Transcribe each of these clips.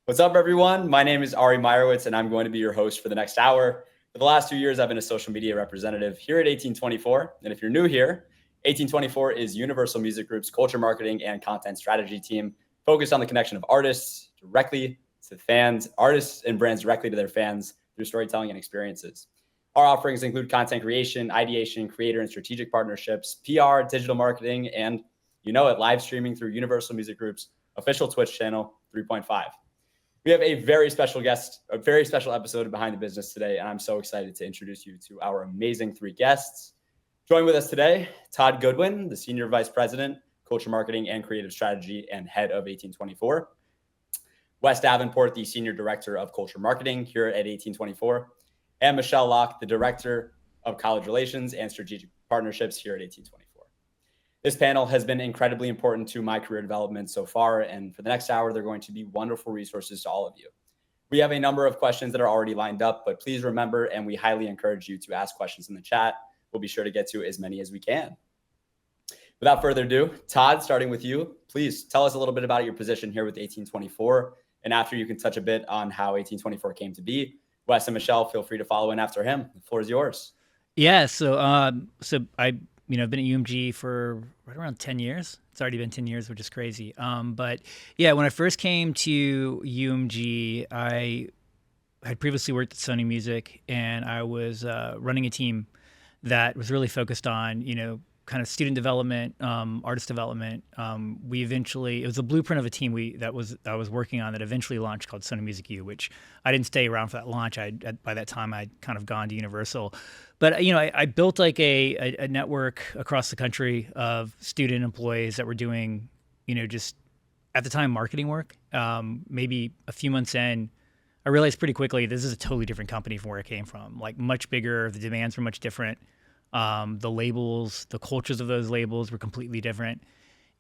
What's up, everyone? My name is Ari Meyerowitz, and I'm going to be your host for the next hour. For the last 2 years, I've been a social media representative here at 1824. And if you're new here, 1824 is Universal Music Group's culture marketing and content strategy team focused on the connection of artists directly to fans, artists and brands directly to their fans through storytelling and experiences. Our offerings include content creation, ideation, creator and strategic partnerships, PR, digital marketing, and live streaming through Universal Music Group's official Twitch channel, 3.5. We have a very special guest, a very special episode of Behind the Business today, and I'm so excited to introduce you to our amazing three guests. Join with us today, Todd Goodwin, the Senior Vice President, Culture Marketing and Creative Strategy and Head of 1824. Wes Davenport, the Senior Director of Culture Marketing here at 1824. And Michelle Locke, the Director of College Relations and Strategic Partnerships here at 1824. This panel has been incredibly important to my career development so far, and for the next hour, they're going to be wonderful resources to all of you. We have a number of questions that are already lined up, but please remember, and we highly encourage you to ask questions in the chat. We'll be sure to get to as many as we can. Without further ado, Todd, starting with you, please tell us a little bit about your position here with 1824, and after you can touch a bit on how 1824 came to be. Wes and Michelle, feel free to follow in after him. The floor is yours. Yeah, so I've been at UMG for right around 10 years. It's already been 10 years, which is crazy. But yeah, when I first came to UMG, I had previously worked at Sony Music, and I was running a team that was really focused on, kind of student development, artist development. It was a blueprint of a team I was working on that eventually launched called Sony Music U, which I didn't stay around for that launch. By that time, I'd kind of gone to Universal. But I built like a network across the country of student employees that were doing, just at the time marketing work. Maybe a few months in, I realized pretty quickly this is a totally different company from where I came from. Like much bigger, the demands were much different. The labels, the cultures of those labels were completely different.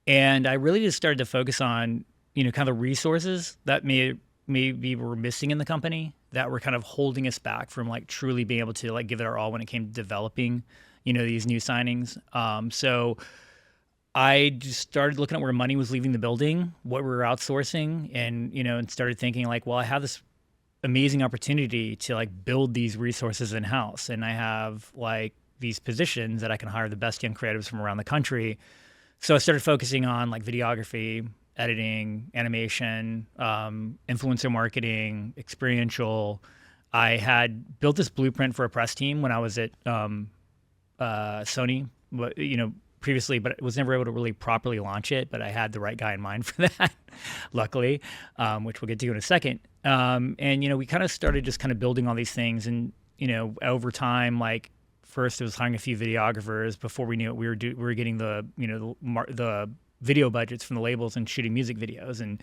And I really just started to focus on, kind of the resources that maybe were missing in the company that were kind of holding us back from like truly being able to like give it our all when it came to developing, these new signings. So I just started looking at where money was leaving the building, what we were outsourcing, and started thinking like, well, I have this amazing opportunity to like build these resources in-house. And I have like these positions that I can hire the best young creatives from around the country. So I started focusing on like videography, editing, animation, influencer marketing, experiential. I had built this blueprint for a press team when I was at Sony, previously, but was never able to really properly launch it. But I had the right guy in mind for that, luckily, which we'll get to in a second. And we kind of started just kind of building all these things, and over time, like first it was hiring a few videographers. Before we knew it, we were getting the video budgets from the labels and shooting music videos and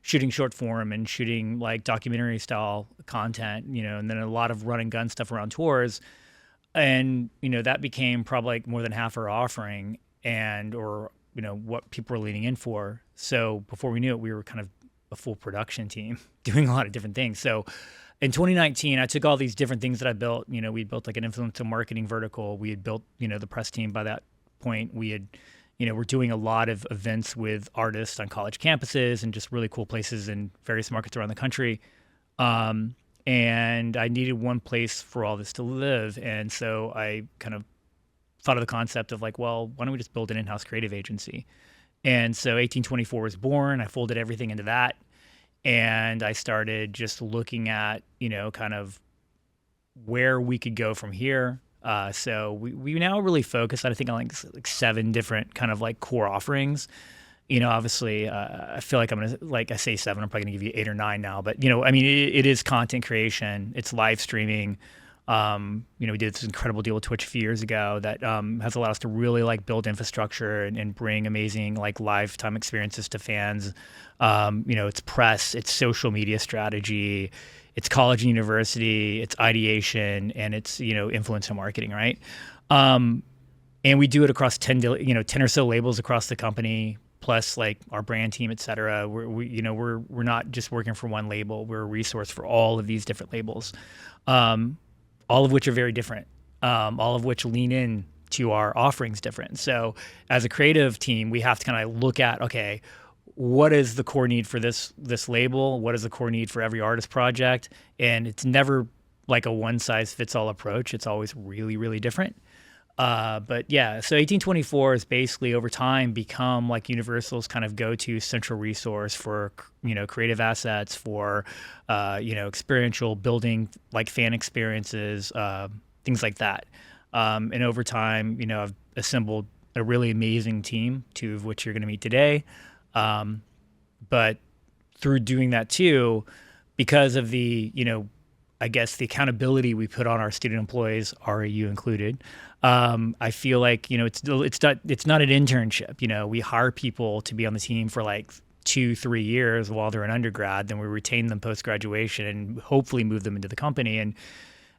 shooting short form and shooting like documentary style content, and then a lot of run and gun stuff around tours. And, that became probably like more than half our offering or what people were leaning in for. So before we knew it, we were kind of a full production team doing a lot of different things. So in 2019, I took all these different things that I built. We built like an influencer marketing vertical. We had built, the press team by that point. We had, we're doing a lot of events with artists on college campuses and just really cool places in various markets around the country. And I needed one place for all this to live. And so I kind of thought of the concept of like, well, why don't we just build an in-house creative agency? And so 1824 was born. I folded everything into that. And I started just looking at, kind of where we could go from here. So we now really focus, I think, on like 7 different kind of like core offerings. Obviously, I feel like I say 7, I'm probably gonna give you 8 or 9 now. But, it is content creation. It's live streaming. We did this incredible deal with Twitch a few years ago that has allowed us to really like build infrastructure and bring amazing like lifetime experiences to fans. It's press, it's social media strategy, it's college and university, it's ideation, and it's influencer marketing, right? And we do it across 10 or so labels across the company, plus like our brand team, et cetera. We're not just working for one label. We're a resource for all of these different labels. All of which are very different, all of which lean in to our offerings different. So as a creative team, we have to kind of look at, okay, what is the core need for this label? What is the core need for every artist project? And it's never like a one size fits all approach. It's always really, really different. But yeah, so 1824 has basically over time become like Universal's kind of go-to central resource for, creative assets, for, experiential building, like fan experiences, things like that. And over time, I've assembled a really amazing team, two of which you're going to meet today. But through doing that too, because of the, I guess the accountability we put on our student employees, RAU included, I feel like, it's not an internship. We hire people to be on the team for like 2-3 years while they're an undergrad, then we retain them post graduation and hopefully move them into the company. And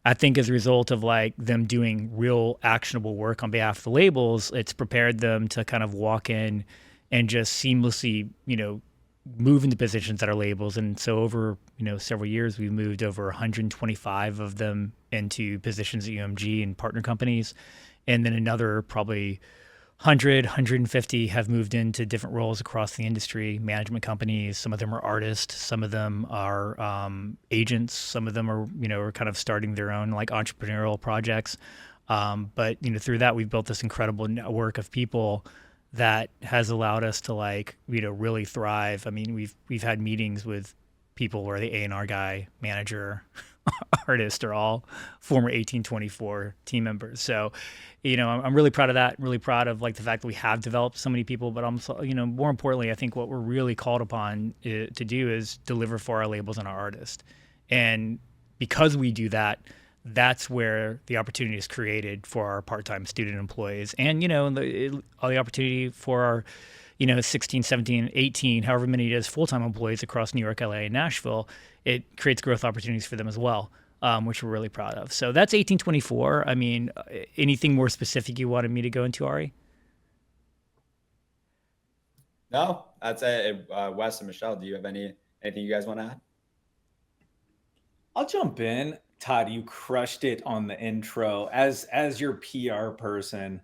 I think as a result of like them doing real actionable work on behalf of the labels, it's prepared them to kind of walk in and just seamlessly, move into positions that are labels. And so over, several years, we've moved over 125 of them into positions at UMG and partner companies. And then another probably 150 have moved into different roles across the industry, management companies. Some of them are artists. Some of them are agents. Some of them are, are kind of starting their own like entrepreneurial projects. But, through that, we've built this incredible network of people that has allowed us to like, really thrive. I mean, we've had meetings with people where the A&R guy, manager, artist are all former 1824 team members. So, I'm really proud of that. Really proud of like the fact that we have developed so many people, but I'm, more importantly, I think what we're really called upon to do is deliver for our labels and our artists. And because we do that, that's where the opportunity is created for our part-time student employees and, all the opportunity for our, 16, 17, 18, however many it is full-time employees across New York, LA, and Nashville. It creates growth opportunities for them as well, which we're really proud of. So that's 1824. I mean, anything more specific you wanted me to go into, Ari? No, that's it. Wes and Michelle, do you have anything you guys want to add? I'll jump in. Todd, you crushed it on the intro. As your PR person,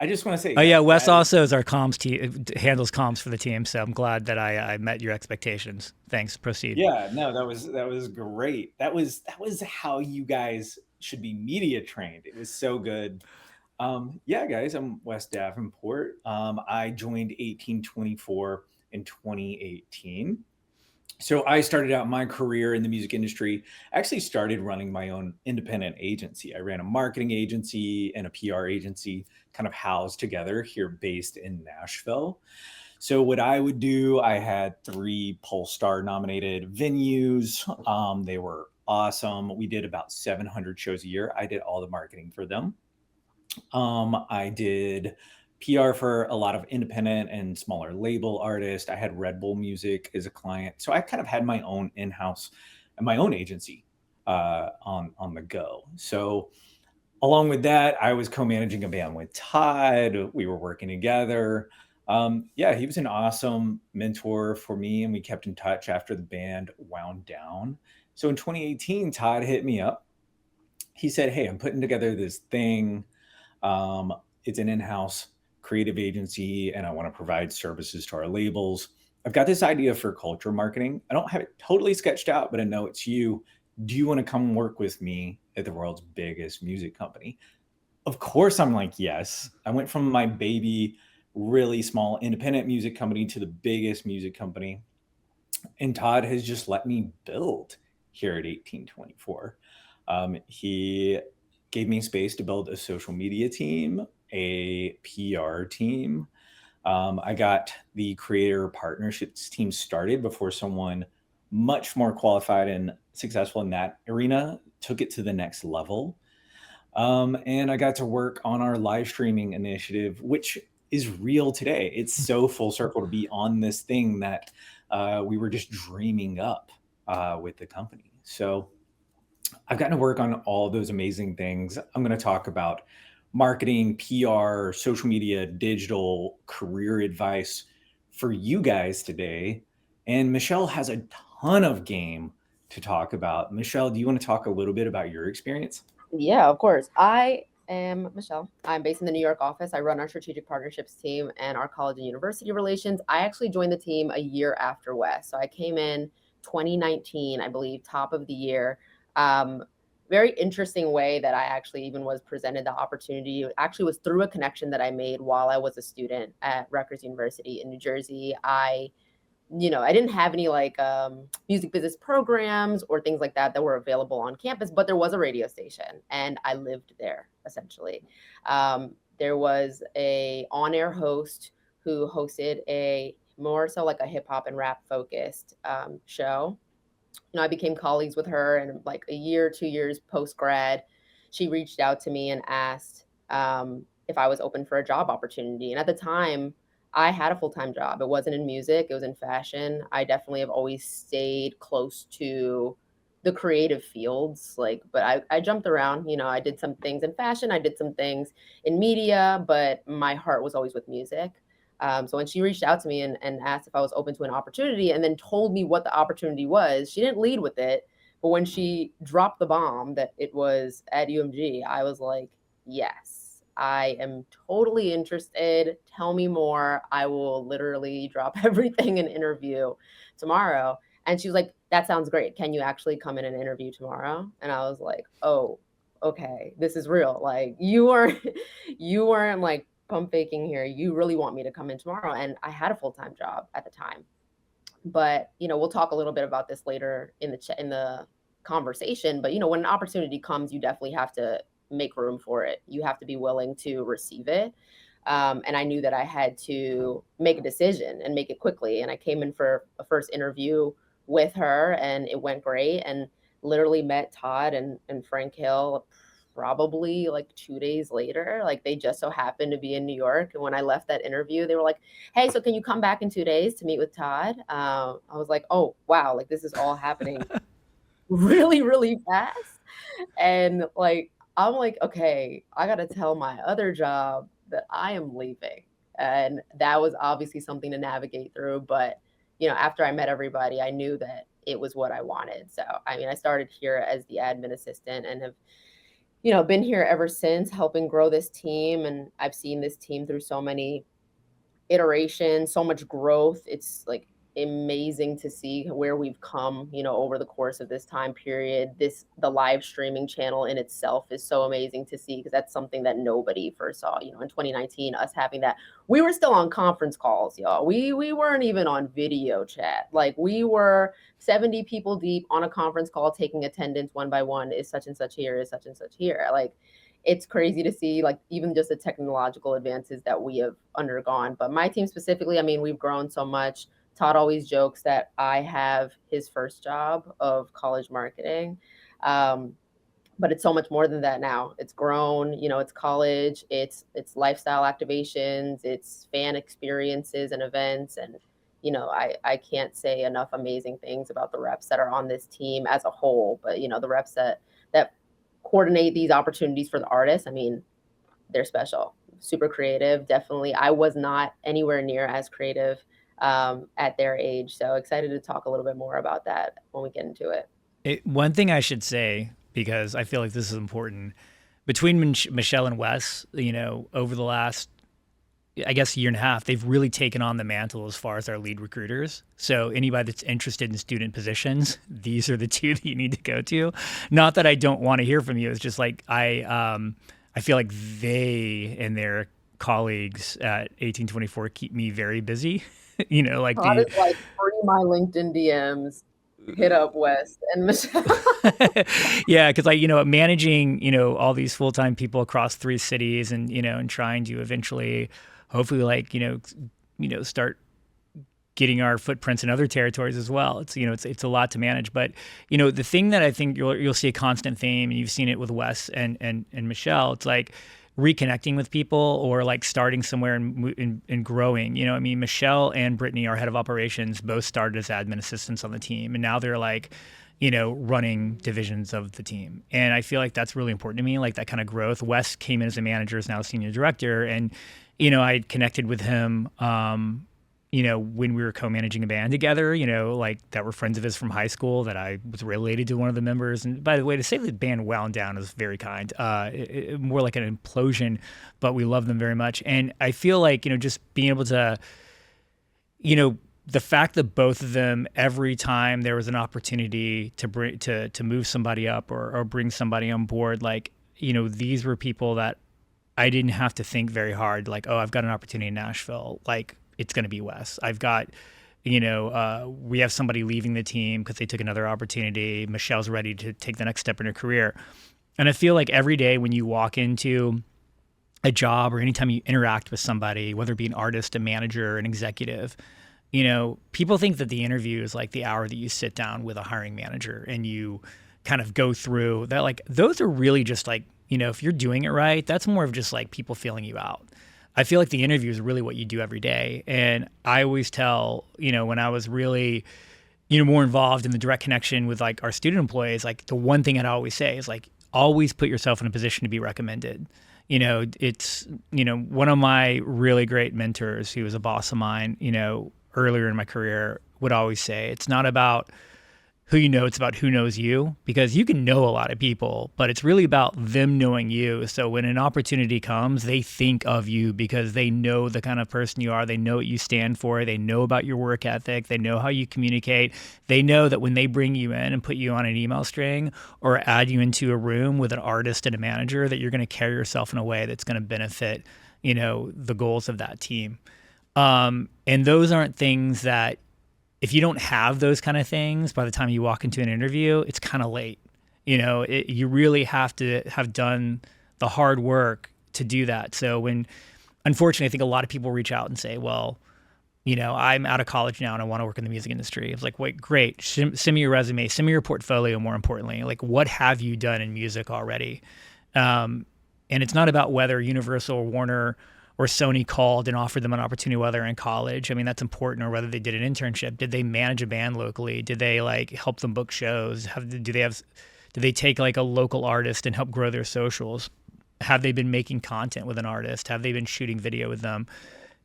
I just want to say, oh yeah, Wes also is our comms handles comms for the team. So I'm glad that I met your expectations. Thanks. Proceed. Yeah, no, that was great. That was how you guys should be media trained. It was so good. Yeah, guys, I'm Wes Davenport. I joined 1824 in 2018. So I started out my career in the music industry. I actually started running my own independent agency. I ran a marketing agency and a PR agency kind of housed together here based in Nashville. So what I would do, I had 3 Pollstar nominated venues. They were awesome. We did about 700 shows a year. I did all the marketing for them. I did PR for a lot of independent and smaller label artists. I had Red Bull Music as a client. So I kind of had my own in-house and my own agency on the go. So along with that, I was co-managing a band with Todd. We were working together. Yeah, he was an awesome mentor for me, and we kept in touch after the band wound down. So in 2018, Todd hit me up. He said, "Hey, I'm putting together this thing. It's an in-house creative agency, and I want to provide services to our labels. I've got this idea for culture marketing. I don't have it totally sketched out, but I know it's you. Do you want to come work with me at the world's biggest music company?" Of course, I'm like, yes. I went from my baby, really small independent music company to the biggest music company. And Todd has just let me build here at 1824. He gave me space to build a social media team, a PR team. I got the creator partnerships team started before someone much more qualified and successful in that arena took it to the next level. And I got to work on our live streaming initiative, which is real today. It's so full circle to be on this thing that we were just dreaming up with the company. So I've gotten to work on all those amazing things. I'm going to talk about marketing, PR, social media, digital, career advice for you guys today. And Michelle has a ton of game to talk about. Michelle, do you want to talk a little bit about your experience? Yeah, of course. I am Michelle. I'm based in the New York office. I run our strategic partnerships team and our college and university relations. I actually joined the team a year after Wes. So I came in 2019, I believe, top of the year. Very interesting way that I actually even was presented the opportunity. It actually was through a connection that I made while I was a student at Rutgers University in New Jersey. I didn't have any like music business programs or things like that were available on campus, but there was a radio station and I lived there essentially. There was a on-air host who hosted a more so like a hip hop and rap focused show. I became colleagues with her, and like a year, 2 years post grad, she reached out to me and asked if I was open for a job opportunity. And at the time, I had a full-time job. It wasn't in music, it was in fashion. I definitely have always stayed close to the creative fields, but I jumped around. I did some things in fashion, I did some things in media, but my heart was always with music. So when she reached out to me and asked if I was open to an opportunity and then told me what the opportunity was, she didn't lead with it. But when she dropped the bomb that it was at UMG, I was like, yes, I am totally interested. Tell me more. I will literally drop everything and interview tomorrow. And she was like, that sounds great. Can you actually come in and interview tomorrow? And I was like, oh, okay, this is real. Like you weren't like pump faking here. You really want me to come in tomorrow. And I had a full-time job at the time. But, we'll talk a little bit about this later in the conversation. But, when an opportunity comes, you definitely have to make room for it. You have to be willing to receive it. And I knew that I had to make a decision and make it quickly. And I came in for a first interview with her and it went great, and literally met Todd and Frank Hill probably like 2 days later. Like they just so happened to be in New York. And when I left that interview, they were like, hey, so can you come back in 2 days to meet with Todd? I was like, oh, wow, like this is all happening really, really fast. And like, I'm like, okay, I got to tell my other job that I am leaving. And that was obviously something to navigate through. But, after I met everybody, I knew that it was what I wanted. So, I started here as the admin assistant and have been here ever since, helping grow this team. And I've seen this team through so many iterations, so much growth. It's like amazing to see where we've come, over the course of this time period. The live streaming channel in itself is so amazing to see, because that's something that nobody first saw, in 2019, us having that. We were still on conference calls, y'all. We weren't even on video chat. Like we were 70 people deep on a conference call, taking attendance one by one. Is such and such here? Is such and such here? Like, it's crazy to see, like, even just the technological advances that we have undergone. But my team specifically, we've grown so much. Todd always jokes that I have his first job of college marketing. But it's so much more than that now. It's grown, it's college, it's lifestyle activations, it's fan experiences and events. And, I can't say enough amazing things about the reps that are on this team as a whole. But, the reps that coordinate these opportunities for the artists, they're special, super creative. Definitely. I was not anywhere near as creative at their age. So excited to talk a little bit more about that when we get into it. One thing I should say, because I feel like this is important, between Michelle and Wes, over the last, I guess, year and a half, they've really taken on the mantle as far as our lead recruiters. So anybody that's interested in student positions, these are the two that you need to go to. Not that I don't want to hear from you. It's just like I feel like they and their colleagues at 1824 keep me very busy. Like Todd is like, free my LinkedIn DMs, hit up Wes and Michelle. Yeah, because managing all these full-time people across 3 cities, and and trying to eventually, hopefully, start getting our footprints in other territories as well. It's a lot to manage, but the thing that I think you'll see a constant theme, and you've seen it with Wes and Michelle. It's like reconnecting with people, or like starting somewhere and growing. Michelle and Brittany, our head of operations, both started as admin assistants on the team, and now they're like, running divisions of the team. And I feel like that's really important to me, like that kind of growth. Wes came in as a manager, is now a senior director, and I connected with him when we were co-managing a band together, like that were friends of his from high school that I was related to one of the members. And by the way, to say the band wound down is very kind. More like an implosion, but we love them very much. And I feel like, just being able to, the fact that both of them, every time there was an opportunity to bring to move somebody up or bring somebody on board, like, these were people that I didn't have to think very hard. Like, oh, I've got an opportunity in Nashville. Like, it's going to be Wes. I've got, we have somebody leaving the team because they took another opportunity. Michelle's ready to take the next step in her career. And I feel like every day when you walk into a job or anytime you interact with somebody, whether it be an artist, a manager, an executive, people think that the interview is like the hour that you sit down with a hiring manager and you kind of go through that. Like, those are really just like, if you're doing it right, that's more of just like people feeling you out. I feel like the interview is really what you do every day. And I always tell, when I was really, more involved in the direct connection with like our student employees, like the one thing I'd always say is like, always put yourself in a position to be recommended. It's, one of my really great mentors, who was a boss of mine, earlier in my career, would always say, it's not about who you know, it's about who knows you, because you can know a lot of people, but it's really about them knowing you. So when an opportunity comes, they think of you because they know the kind of person you are. They know what you stand for. They know about your work ethic. They know how you communicate. They know that when they bring you in and put you on an email string or add you into a room with an artist and a manager, that you're going to carry yourself in a way that's going to benefit, the goals of that team. And those aren't things that, if you don't have those kind of things by the time you walk into an interview, it's kind of late. You really have to have done the hard work to do that. So unfortunately, I think a lot of people reach out and say, well, I'm out of college now and I want to work in the music industry. It's like, wait, great. Send me your resume, send me your portfolio, more importantly. Like, what have you done in music already? And it's not about whether Universal or Warner or Sony called and offered them an opportunity while they're in college. I mean, that's important. Or whether they did an internship. Did they manage a band locally? Did they like help them book shows? Do they take like a local artist and help grow their socials? Have they been making content with an artist? Have they been shooting video with them?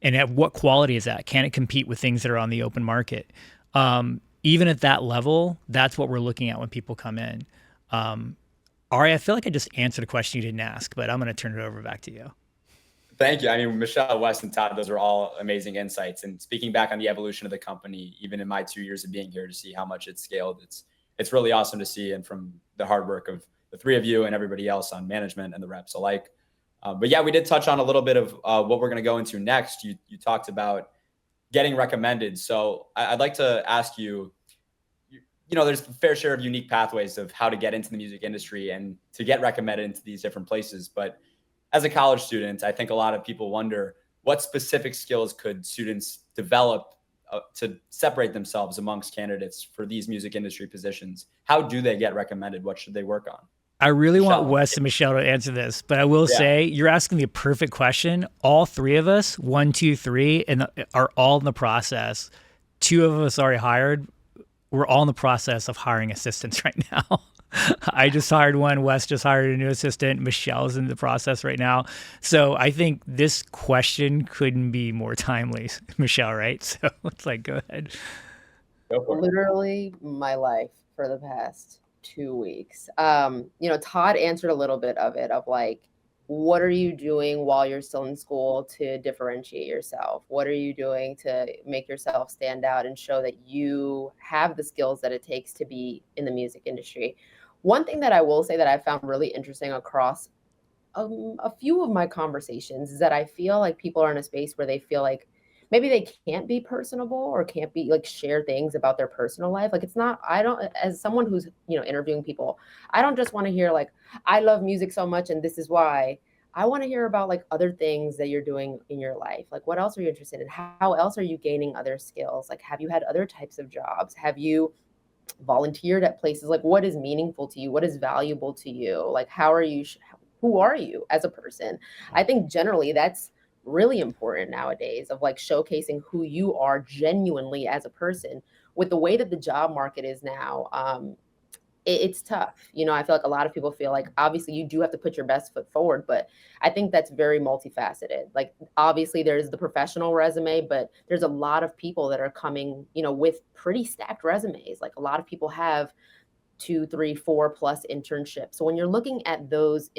And at what quality is that? Can it compete with things that are on the open market? Even at that level, that's what we're looking at when people come in. Ari, I feel like I just answered a question you didn't ask, but I'm going to turn it over back to you. Thank you. I mean, Michelle, Wes, and Todd, those are all amazing insights. And speaking back on the evolution of the company, even in my 2 years of being here, to see how much it's scaled, it's really awesome to see. And from the hard work of the three of you and everybody else on management and the reps alike. But yeah, we did touch on a little bit of what we're going to go into next. You talked about getting recommended. So I'd like to ask you, there's a fair share of unique pathways of how to get into the music industry and to get recommended into these different places. But as a college student, I think a lot of people wonder, what specific skills could students develop to separate themselves amongst candidates for these music industry positions? How do they get recommended? What should they work on? I really want Wes and Michelle to answer this, but I will say you're asking the perfect question. All three of us, 1, 2, 3, and are all in the process. 2 of us already hired. We're all in the process of hiring assistants right now. I just hired one. Wes just hired a new assistant. Michelle's in the process right now. So I think this question couldn't be more timely, Michelle, right? So it's like, go ahead. Literally my life for the past 2 weeks. Todd answered a little bit of it, of like, what are you doing while you're still in school to differentiate yourself? What are you doing to make yourself stand out and show that you have the skills that it takes to be in the music industry? One thing that I will say that I found really interesting across a few of my conversations is that I feel like people are in a space where they feel like maybe they can't be personable or can't be like share things about their personal life. Like, it's not, I don't, as someone who's, interviewing people, I don't just want to hear like, I love music so much and this is why. I want to hear about like other things that you're doing in your life. Like, what else are you interested in? How else are you gaining other skills? Like, have you had other types of jobs? Have you volunteered at places? Like, what is meaningful to you? What is valuable to you? Like, who are you as a person? I think generally that's really important nowadays, of like showcasing who you are genuinely as a person. With the way that the job market is now, it's tough. You know, I feel like a lot of people feel like obviously you do have to put your best foot forward, but I think that's very multifaceted. Like obviously there's the professional resume, but there's a lot of people that are coming, you know, with pretty stacked resumes. Like a lot of people have 2, 3, 4+ internships. So when you're looking at those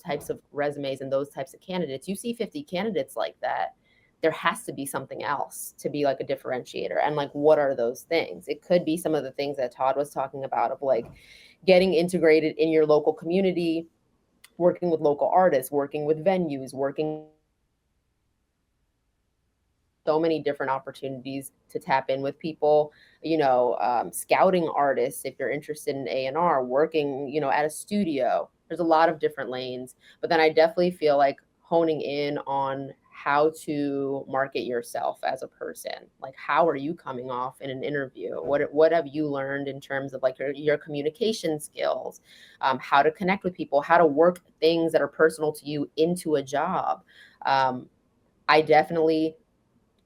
types of resumes and those types of candidates, you see 50 candidates like that. There has to be something else to be like a differentiator. And like, what are those things? It could be some of the things that Todd was talking about of like getting integrated in your local community, working with local artists, working with venues, working so many different opportunities to tap in with people, you know, scouting artists if you're interested in A&R, working, you know, at a studio. There's a lot of different lanes, but then I definitely feel like honing in on how to market yourself as a person. Like, how are you coming off in an interview? What have you learned in terms of like your communication skills, how to connect with people, how to work things that are personal to you into a job. I definitely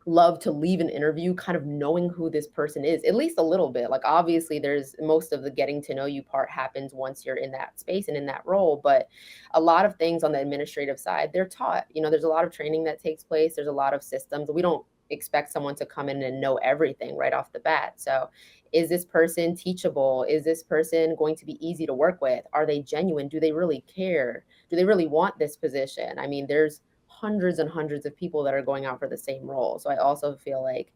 love to leave an interview kind of knowing who this person is, at least a little bit. Like obviously there's most of the getting to know you part happens once you're in that space and in that role, but a lot of things on the administrative side, they're taught. You know, there's a lot of training that takes place. There's a lot of systems. We don't expect someone to come in and know everything right off the bat. So is this person teachable? Is this person going to be easy to work with? Are they genuine? Do they really care? Do they really want this position? I mean, there's hundreds and hundreds of people that are going out for the same role. So I also feel like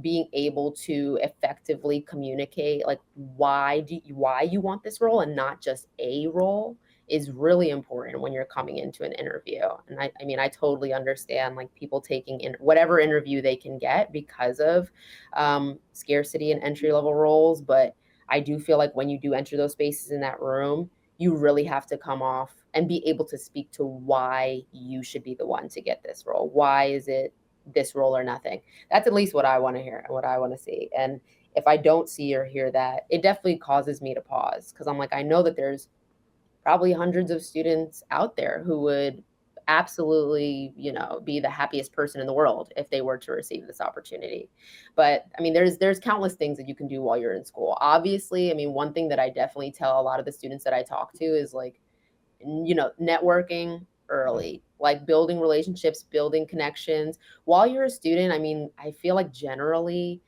being able to effectively communicate like why you want this role and not just a role is really important when you're coming into an interview. And I mean, I totally understand like people taking in whatever interview they can get because of scarcity and entry level roles. But I do feel like when you do enter those spaces in that room, you really have to come off and be able to speak to why you should be the one to get this role. Why is it this role or nothing? That's at least what I want to hear and what I want to see. And if I don't see or hear that, it definitely causes me to pause because I'm like, I know that there's probably hundreds of students out there who would absolutely, you know, be the happiest person in the world if they were to receive this opportunity. But I mean, there's countless things that you can do while you're in school. Obviously, I mean, one thing that I definitely tell a lot of the students that I talk to is like, you know, networking early, like building relationships, building connections while you're a student. I mean, I feel like generally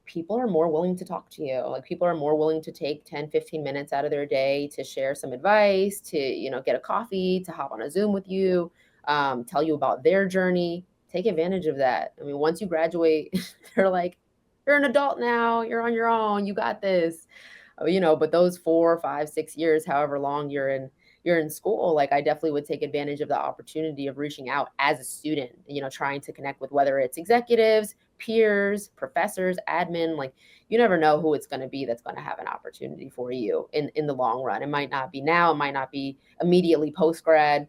people are more willing to talk to you. Like people are more willing to take 10, 15 minutes out of their day to share some advice, to, you know, get a coffee, to hop on a Zoom with you, tell you about their journey. Take advantage of that. I mean, once you graduate, they're like, you're an adult now, you're on your own, you got this, you know, but those 4, 5, 6 years, however long you're in school, like I definitely would take advantage of the opportunity of reaching out as a student, you know, trying to connect with whether it's executives, peers, professors, admin. Like you never know who it's going to be that's going to have an opportunity for you in the long run. It might not be now, it might not be immediately post grad,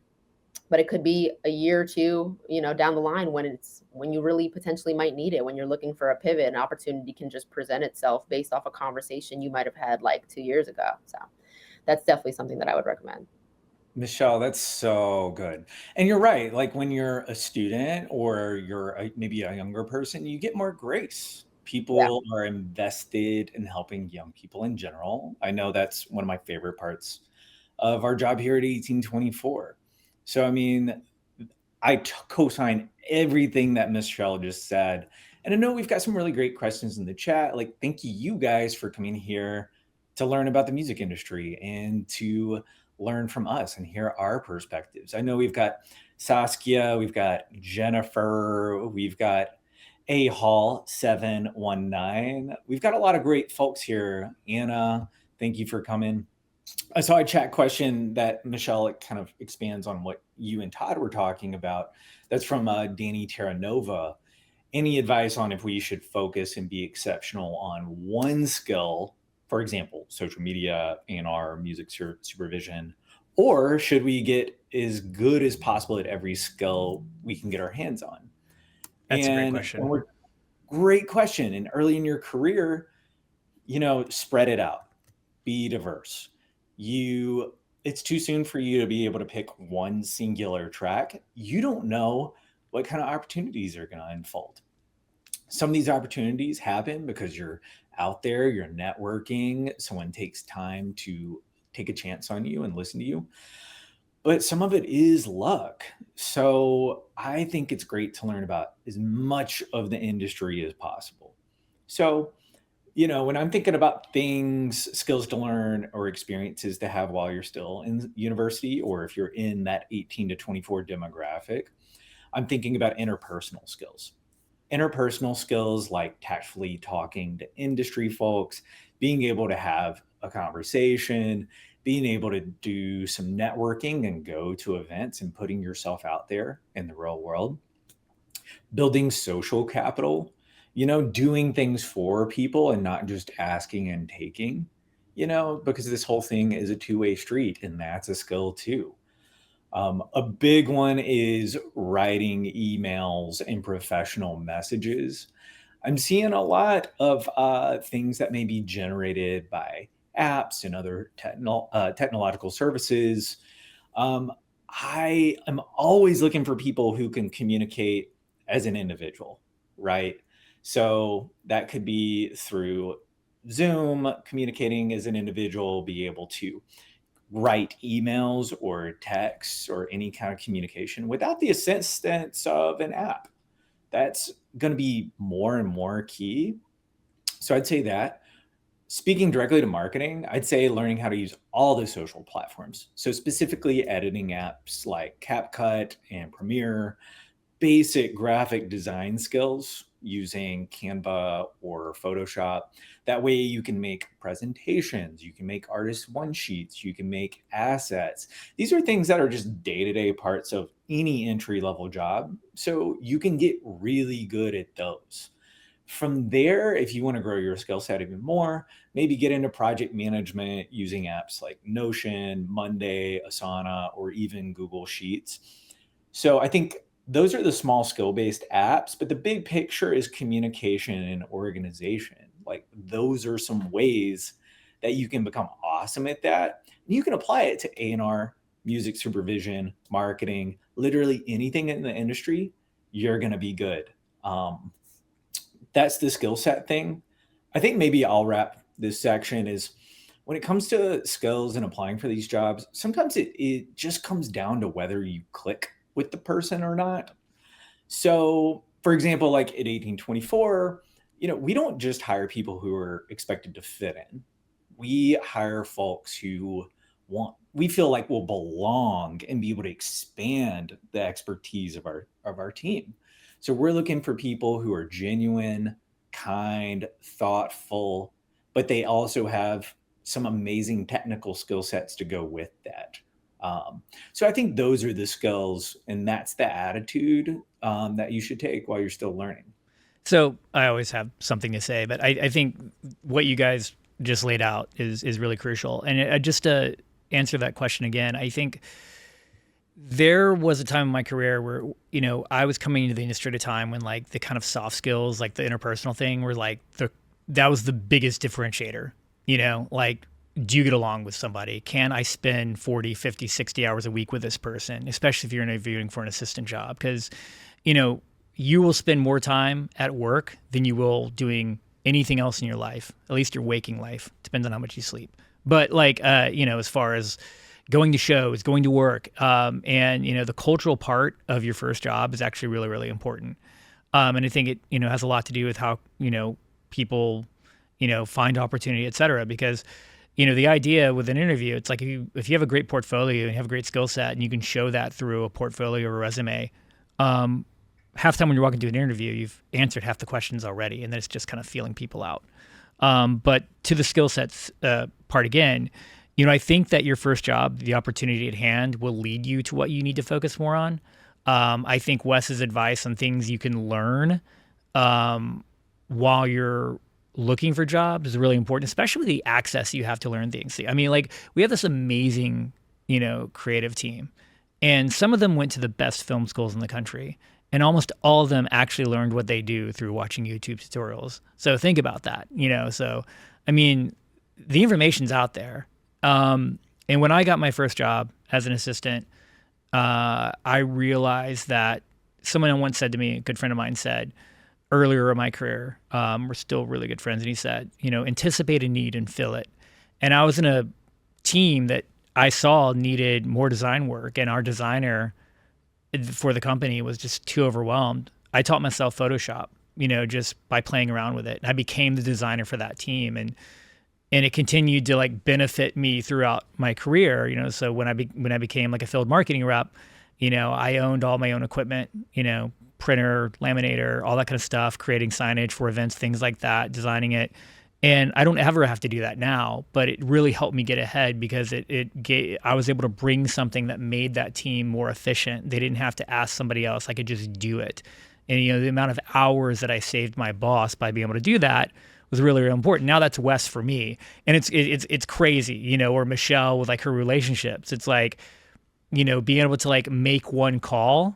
but it could be a year or two, you know, down the line when you really potentially might need it, when you're looking for a pivot. An opportunity can just present itself based off a conversation you might have had like 2 years ago. So that's definitely something that I would recommend. Michelle, that's so good. And you're right. Like when you're a student or you're maybe a younger person, you get more grace. People are invested in helping young people in general. I know that's one of my favorite parts of our job here at 1824. So, I mean, I co-sign everything that Michelle just said. And I know we've got some really great questions in the chat. Like, thank you guys for coming here to learn about the music industry and to learn from us and hear our perspectives. I know we've got Saskia, we've got Jennifer, we've got A Hall 719. We've got a lot of great folks here. Anna, thank you for coming. I saw a chat question that Michelle kind of expands on what you and Todd were talking about. That's from Danny Terranova. Any advice on if we should focus and be exceptional on one skill, for example, social media, A&R, music supervision, or should we get as good as possible at every skill we can get our hands on? That's a great question. Great question. And early in your career, you know, spread it out, be diverse. It's too soon for you to be able to pick one singular track. You don't know what kind of opportunities are going to unfold. Some of these opportunities happen because you're out there, you're networking, someone takes time to take a chance on you and listen to you. But some of it is luck. So I think it's great to learn about as much of the industry as possible. So, when I'm thinking about things, skills to learn, or experiences to have while you're still in university, or if you're in that 18 to 24 demographic, I'm thinking about interpersonal skills. Interpersonal skills like tactfully talking to industry folks, being able to have a conversation, being able to do some networking and go to events and putting yourself out there in the real world, building social capital, doing things for people and not just asking and taking, because this whole thing is a two-way street, and that's a skill too. A big one is writing emails and professional messages. I'm seeing a lot of things that may be generated by apps and other technological services. I am always looking for people who can communicate as an individual, right? So that could be through Zoom, communicating as an individual, be able to write emails or texts or any kind of communication without the assistance of an app. That's going to be more and more key. So I'd say that. Speaking directly to marketing, I'd say learning how to use all the social platforms. So specifically editing apps like CapCut and Premiere, basic graphic design skills using Canva or Photoshop. That way you can make presentations, you can make artist one sheets, you can make assets. These are things that are just day-to-day parts of any entry-level job. So you can get really good at those. From there, if you want to grow your skill set even more, maybe get into project management using apps like Notion, Monday, Asana, or even Google Sheets. So I think those are the small skill-based apps, but the big picture is communication and organization. Like those are some ways that you can become awesome at that. And you can apply it to A&R, music supervision, marketing, literally anything in the industry, you're going to be good. That's the skill set thing. I think maybe I'll wrap this section is when it comes to skills and applying for these jobs, sometimes it just comes down to whether you click with the person or not. So for example, like at 1824, we don't just hire people who are expected to fit in. We hire folks who we feel like will belong and be able to expand the expertise of our team. So we're looking for people who are genuine, kind, thoughtful, but they also have some amazing technical skill sets to go with that. So I think those are the skills, and that's the attitude that you should take while you're still learning. So I always have something to say, but I think what you guys just laid out is really crucial. And just to answer that question again, I think there was a time in my career where, I was coming into the industry at a time when like the kind of soft skills, like the interpersonal thing were like that was the biggest differentiator, like, do you get along with somebody? Can I spend 40, 50, 60 hours a week with this person, especially if you're interviewing for an assistant job? Because, you will spend more time at work than you will doing anything else in your life, at least your waking life, depends on how much you sleep. But like, as far as going to shows, going to work, and, the cultural part of your first job is actually really, really important. And I think it, has a lot to do with how, people, find opportunity, et cetera, because, the idea with an interview, it's like if you have a great portfolio and you have a great skill set and you can show that through a portfolio or a resume, half the time when you're walking to an interview, you've answered half the questions already, and then it's just kind of feeling people out. But to the skill sets part again, I think that your first job, the opportunity at hand, will lead you to what you need to focus more on. I think Wes's advice on things you can learn while you're looking for jobs is really important, especially with the access you have to learn things. I mean, like we have this amazing, creative team, and some of them went to the best film schools in the country. And almost all of them actually learned what they do through watching YouTube tutorials. So think about that, So, I mean, the information's out there. And when I got my first job as an assistant, I realized that someone once said to me, a good friend of mine said, earlier in my career. We're still really good friends. And he said, anticipate a need and fill it. And I was in a team that I saw needed more design work, and our designer for the company was just too overwhelmed. I taught myself Photoshop, just by playing around with it. And I became the designer for that team. And it continued to like benefit me throughout my career, so when I became like a field marketing rep, I owned all my own equipment, printer, laminator, all that kind of stuff, creating signage for events, things like that, designing it. And I don't ever have to do that now, but it really helped me get ahead because I was able to bring something that made that team more efficient. They didn't have to ask somebody else. I could just do it. And, the amount of hours that I saved my boss by being able to do that was really, really important. Now that's Wes for me. And it's crazy, or Michelle with like her relationships. It's like, being able to like make one call,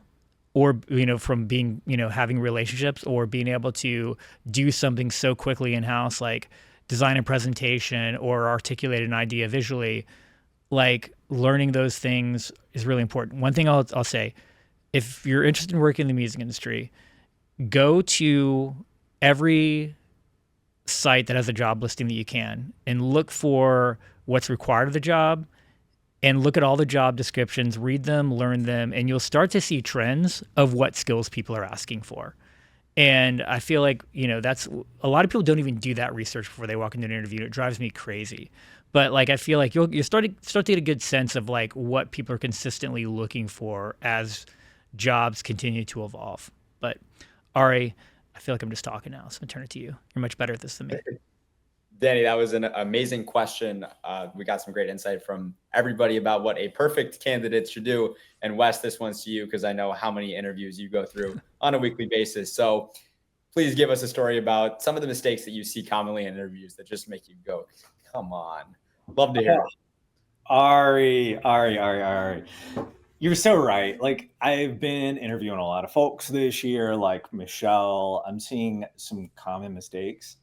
or, from being, having relationships, or being able to do something so quickly in-house, like design a presentation or articulate an idea visually, like learning those things is really important. One thing I'll say, if you're interested in working in the music industry, go to every site that has a job listing that you can and look for what's required of the job, and look at all the job descriptions, read them, learn them, and you'll start to see trends of what skills people are asking for. And I feel like, that's a lot of people don't even do that research before they walk into an interview. It drives me crazy. But like, I feel like you start to get a good sense of like what people are consistently looking for as jobs continue to evolve. But Ari, I feel like I'm just talking now, so I'm gonna turn it to you. You're much better at this than me. Danny, that was an amazing question. We got some great insight from everybody about what a perfect candidate should do. And Wes, this one's to you because I know how many interviews you go through on a weekly basis. So please give us a story about some of the mistakes that you see commonly in interviews that just make you go, come on. Love to hear it. Ari. You're so right. Like, I've been interviewing a lot of folks this year, like Michelle. I'm seeing some common mistakes.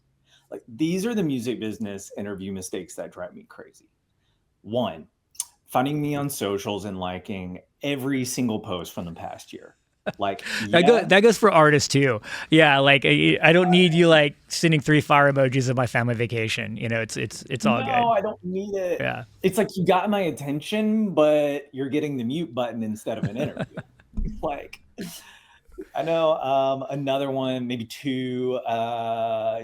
Like, these are the music business interview mistakes that drive me crazy. One, finding me on socials and liking every single post from the past year. Like, that goes for artists too. Yeah, like I don't need you like sending 3 fire emojis of my family vacation. It's all good. No, I don't need it. Yeah, it's like you got my attention, but you're getting the mute button instead of an interview. Like, I know another one, maybe 2,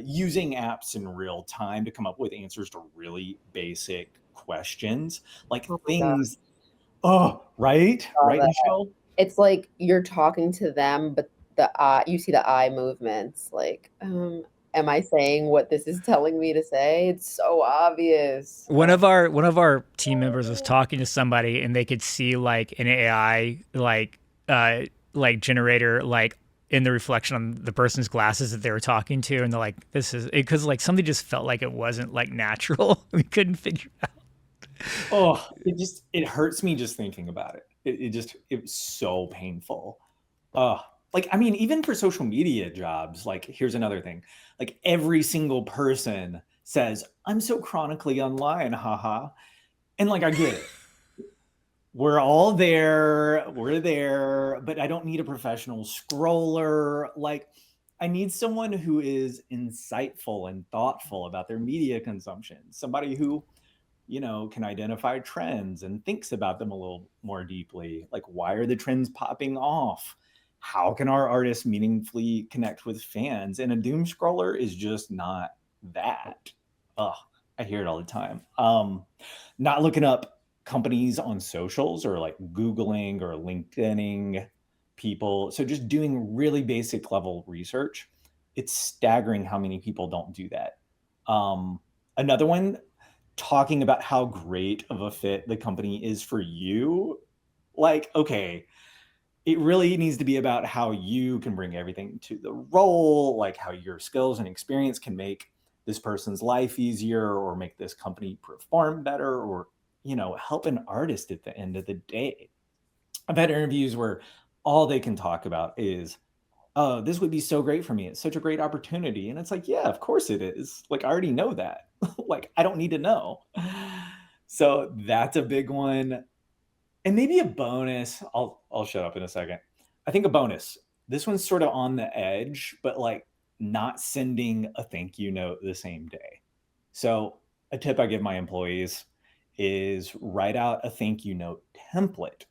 using apps in real time to come up with answers to really basic questions, like things. Oh, right, Michelle. It's like you're talking to them, but you see the eye movements. Like, am I saying what this is telling me to say? It's so obvious. One of our team members was talking to somebody, and they could see like an AI like generator like in the reflection on the person's glasses that they were talking to, and they're like, "This is," because like something just felt like it wasn't like natural. We couldn't figure it out. Oh, it hurts me just thinking about it. It was so painful. Like, I mean, even for social media jobs, like, here's another thing. Like, every single person says, I'm so chronically online, haha. And like, I get it. We're all there. We're there, but I don't need a professional scroller. Like, I need someone who is insightful and thoughtful about their media consumption. Somebody who, can identify trends and thinks about them a little more deeply. Like, why are the trends popping off? How can our artists meaningfully connect with fans? And a doom scroller is just not that. I hear it all the time. Not looking up companies on socials, or like Googling or LinkedIning people. So just doing really basic level research. It's staggering how many people don't do that. Another one, talking about how great of a fit the company is for you. Like, okay, it really needs to be about how you can bring everything to the role, like how your skills and experience can make this person's life easier, or make this company perform better, or, help an artist at the end of the day. I've had interviews where all they can talk about is, oh, this would be so great for me. It's such a great opportunity. And it's like, yeah, of course it is. Like, I already know that. Like, I don't need to know. So that's a big one. And maybe a bonus. I'll shut up in a second. I think a bonus. This one's sort of on the edge, but like, not sending a thank you note the same day. So a tip I give my employees is write out a thank you note template,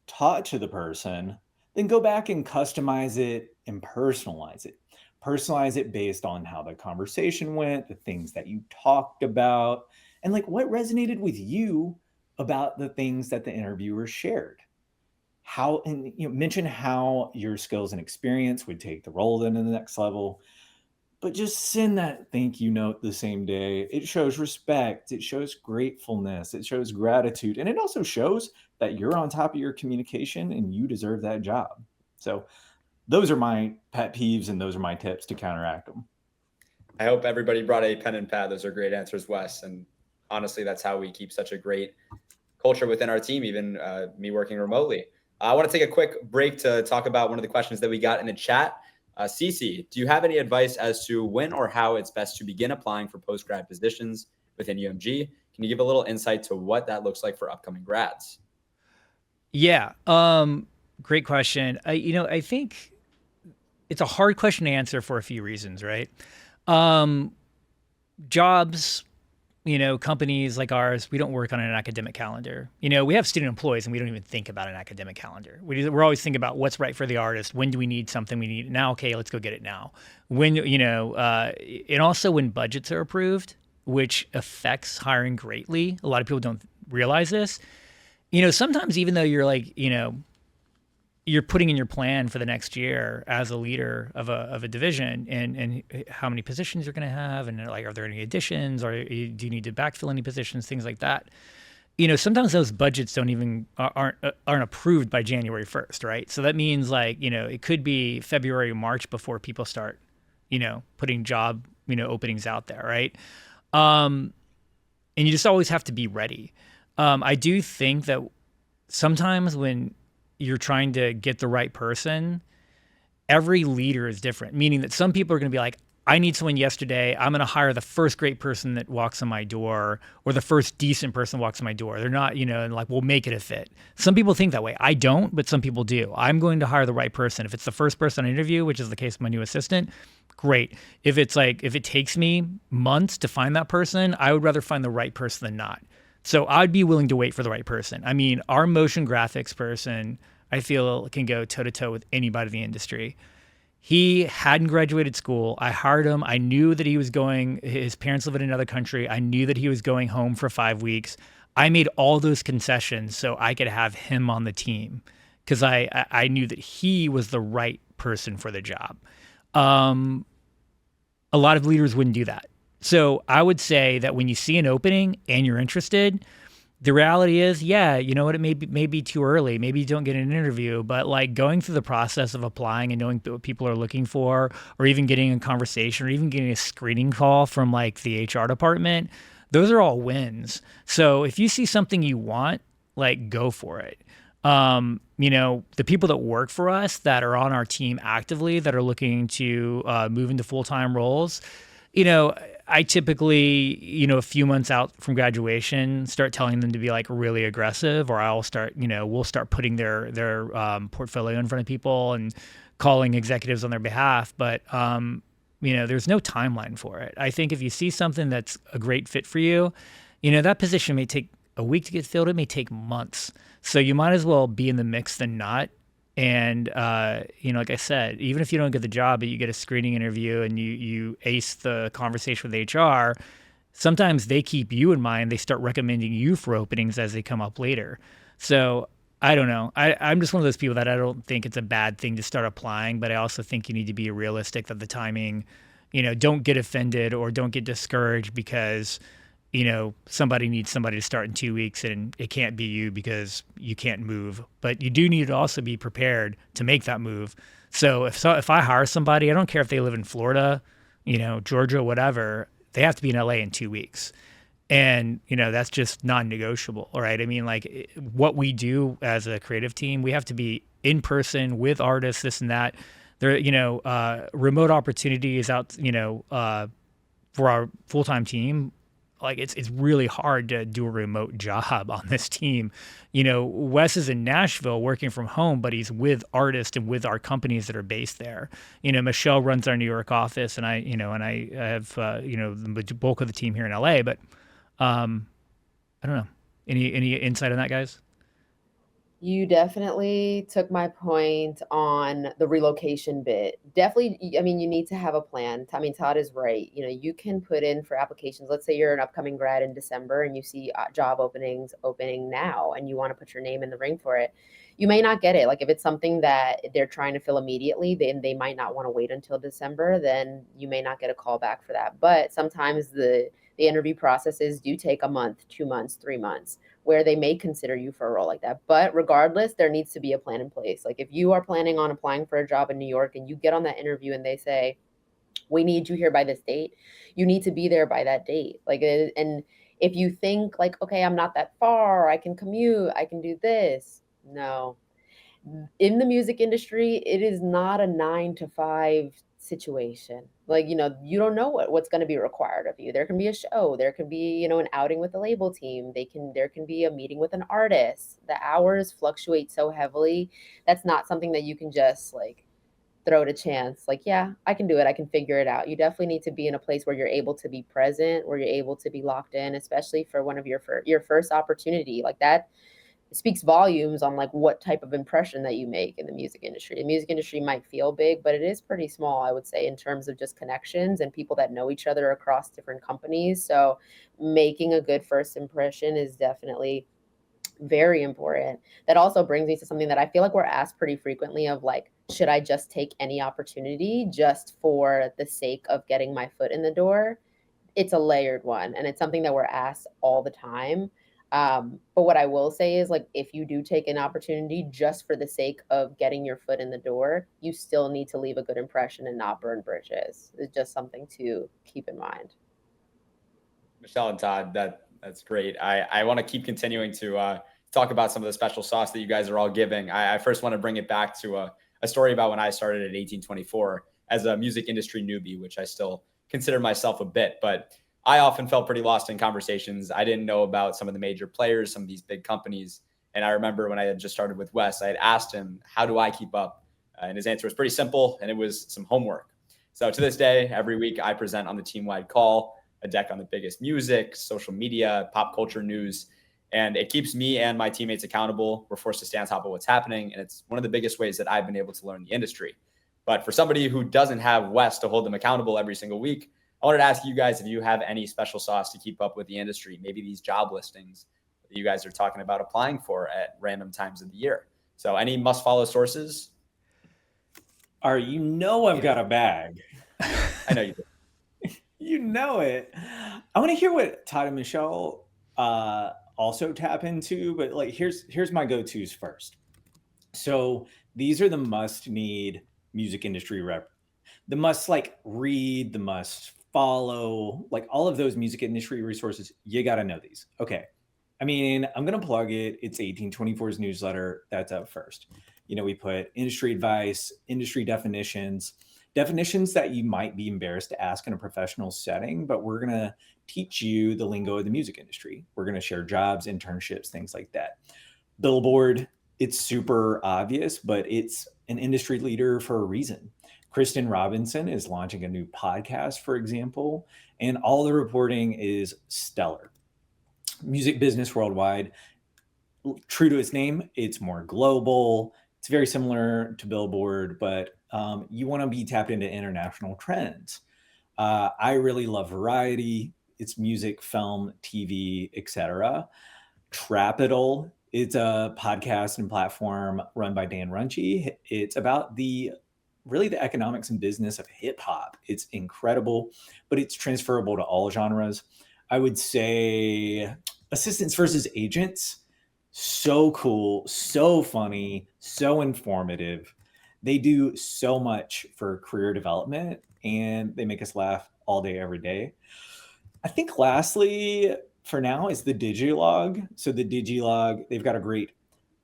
taught to the person, then go back and customize it and personalize it. Personalize it based on how the conversation went, the things that you talked about, and like what resonated with you about the things that the interviewer shared. How, and mention how your skills and experience would take the role then in the next level. But just send that thank you note the same day. It shows respect, it shows gratefulness, it shows gratitude, and it also shows that you're on top of your communication and you deserve that job. So those are my pet peeves and those are my tips to counteract them. I hope everybody brought a pen and pad. Those are great answers, Wes. And honestly, that's how we keep such a great culture within our team, even me working remotely. I want to take a quick break to talk about one of the questions that we got in the chat. Cece, do you have any advice as to when or how it's best to begin applying for post-grad positions within UMG? Can you give a little insight to what that looks like for upcoming grads? Yeah, great question. I think it's a hard question to answer for a few reasons, right? Jobs, companies like ours, we don't work on an academic calendar. We have student employees and we don't even think about an academic calendar. We're always thinking about what's right for the artist. When do we need something? We need it now. Okay, let's go get it now. And also when budgets are approved, which affects hiring greatly. A lot of people don't realize this. Sometimes even though you're like, you're putting in your plan for the next year as a leader of a division and how many positions you're going to have. And like, are there any additions or do you need to backfill any positions, things like that. Sometimes those budgets aren't approved by January 1st. Right. So that means like, it could be February, March before people start, putting job, openings out there. Right. And you just always have to be ready. I do think that sometimes when you're trying to get the right person, every leader is different, meaning that some people are going to be like, I need someone yesterday. I'm going to hire the first great person that walks in my door or the first decent person walks in my door. They're not, and like, we'll make it a fit. Some people think that way. I don't, but some people do. I'm going to hire the right person. If it's the first person I interview, which is the case with my new assistant, great. If it takes me months to find that person, I would rather find the right person than not. So I'd be willing to wait for the right person. I mean, our motion graphics person, I feel, can go toe-to-toe with anybody in the industry. He hadn't graduated school. I hired him. I knew that his parents live in another country. I knew that he was going home for 5 weeks. I made all those concessions so I could have him on the team because I knew that he was the right person for the job. A lot of leaders wouldn't do that. So I would say that when you see an opening and you're interested, the reality is, yeah, you know what, it may be too early. Maybe you don't get an interview, but like going through the process of applying and knowing what people are looking for, or even getting a conversation or even getting a screening call from like the HR department, those are all wins. So if you see something you want, like go for it. The people that work for us that are on our team actively that are looking to move into full-time roles, I typically, a few months out from graduation, start telling them to be like really aggressive, or we'll start putting their portfolio in front of people and calling executives on their behalf. But, there's no timeline for it. I think if you see something that's a great fit for you, that position may take a week to get filled. It may take months. So you might as well be in the mix than not. And, like I said, even if you don't get the job, but you get a screening interview and you ace the conversation with HR, sometimes they keep you in mind. They start recommending you for openings as they come up later. So I don't know. I'm just one of those people that I don't think it's a bad thing to start applying, but I also think you need to be realistic that the timing, don't get offended or don't get discouraged because somebody needs somebody to start in 2 weeks and it can't be you because you can't move. But you do need to also be prepared to make that move. So if I hire somebody, I don't care if they live in Florida, Georgia, whatever, they have to be in LA in 2 weeks. And, that's just non-negotiable, right? I mean, like what we do as a creative team, we have to be in person with artists, this and that. There, remote opportunities out, for our full-time team. like it's really hard to do a remote job on this team. Wes is in Nashville working from home, but he's with artists and with our companies that are based there. Michelle runs our New York office, and I have the bulk of the team here in LA. But I don't know. Any insight on that, guys? You definitely took my point on the relocation bit. Definitely, I mean, you need to have a plan. I mean, Todd is right. You can put in for applications. Let's say you're an upcoming grad in December and you see job openings opening now and you want to put your name in the ring for it. You may not get it. Like if it's something that they're trying to fill immediately, then they might not want to wait until December. Then you may not get a call back for that. But sometimes the interview processes do take a month, 2 months, 3 months, where they may consider you for a role like that. But regardless, there needs to be a plan in place. Like if you are planning on applying for a job in New York and you get on that interview and they say, we need you here by this date, you need to be there by that date. And if you think like, okay, I'm not that far, I can commute, I can do this. No. In the music industry, it is not a 9 to 5 situation. Like, you don't know what's going to be required of you. There can be a show, there can be, an outing with the label team. There can be a meeting with an artist. The hours fluctuate so heavily. That's not something that you can just like throw to chance. Like, yeah, I can do it. I can figure it out. You definitely need to be in a place where you're able to be present, where you're able to be locked in, especially for one of your first opportunity. Like that speaks volumes on like what type of impression that you make in the music industry. The music industry might feel big, but it is pretty small, I would say, in terms of just connections and people that know each other across different companies. So making a good first impression is definitely very important. That also brings me to something that I feel like we're asked pretty frequently of like, should I just take any opportunity just for the sake of getting my foot in the door? It's a layered one, and it's something that we're asked all the time. But what I will say is like, if you do take an opportunity just for the sake of getting your foot in the door, you still need to leave a good impression and not burn bridges. It's just something to keep in mind. Michelle and Todd, that's great. I want to keep continuing to talk about some of the special sauce that you guys are all giving. I first want to bring it back to a story about when I started at 1824 as a music industry newbie, which I still consider myself a bit, but I often felt pretty lost in conversations. I didn't know about some of the major players, some of these big companies. And I remember when I had just started with Wes, I had asked him, how do I keep up? And his answer was pretty simple, and it was some homework. So to this day, every week I present on the team-wide call, a deck on the biggest music, social media, pop culture news. And it keeps me and my teammates accountable. We're forced to stay on top of what's happening. And it's one of the biggest ways that I've been able to learn the industry. But for somebody who doesn't have Wes to hold them accountable every single week, I wanted to ask you guys if you have any special sauce to keep up with the industry, maybe these job listings that you guys are talking about applying for at random times of the year. So any must follow sources? Ari, I've got a bag. I know you do. You know it. I want to hear what Todd and Michelle also tap into, but like here's my go-tos first. So these are the must-need music industry the must like read, the must follow, like all of those music industry resources. You got to know these. Okay. I mean, I'm going to plug it. It's 1824's newsletter. That's up first. We put industry advice, industry definitions that you might be embarrassed to ask in a professional setting, but we're going to teach you the lingo of the music industry. We're going to share jobs, internships, things like that. Billboard, it's super obvious, but it's an industry leader for a reason. Kristen Robinson is launching a new podcast, for example, and all the reporting is stellar. Music Business Worldwide, true to its name, it's more global. It's very similar to Billboard, but you want to be tapped into international trends. I really love Variety. It's music, film, TV, etc. Trapital, it's a podcast and platform run by Dan Runchi. It's about the economics and business of hip hop. It's incredible, but it's transferable to all genres. I would say Assistants versus Agents, so cool, so funny, so informative. They do so much for career development and they make us laugh all day, every day. I think lastly, for now, is the Digilog. So the Digilog, they've got a great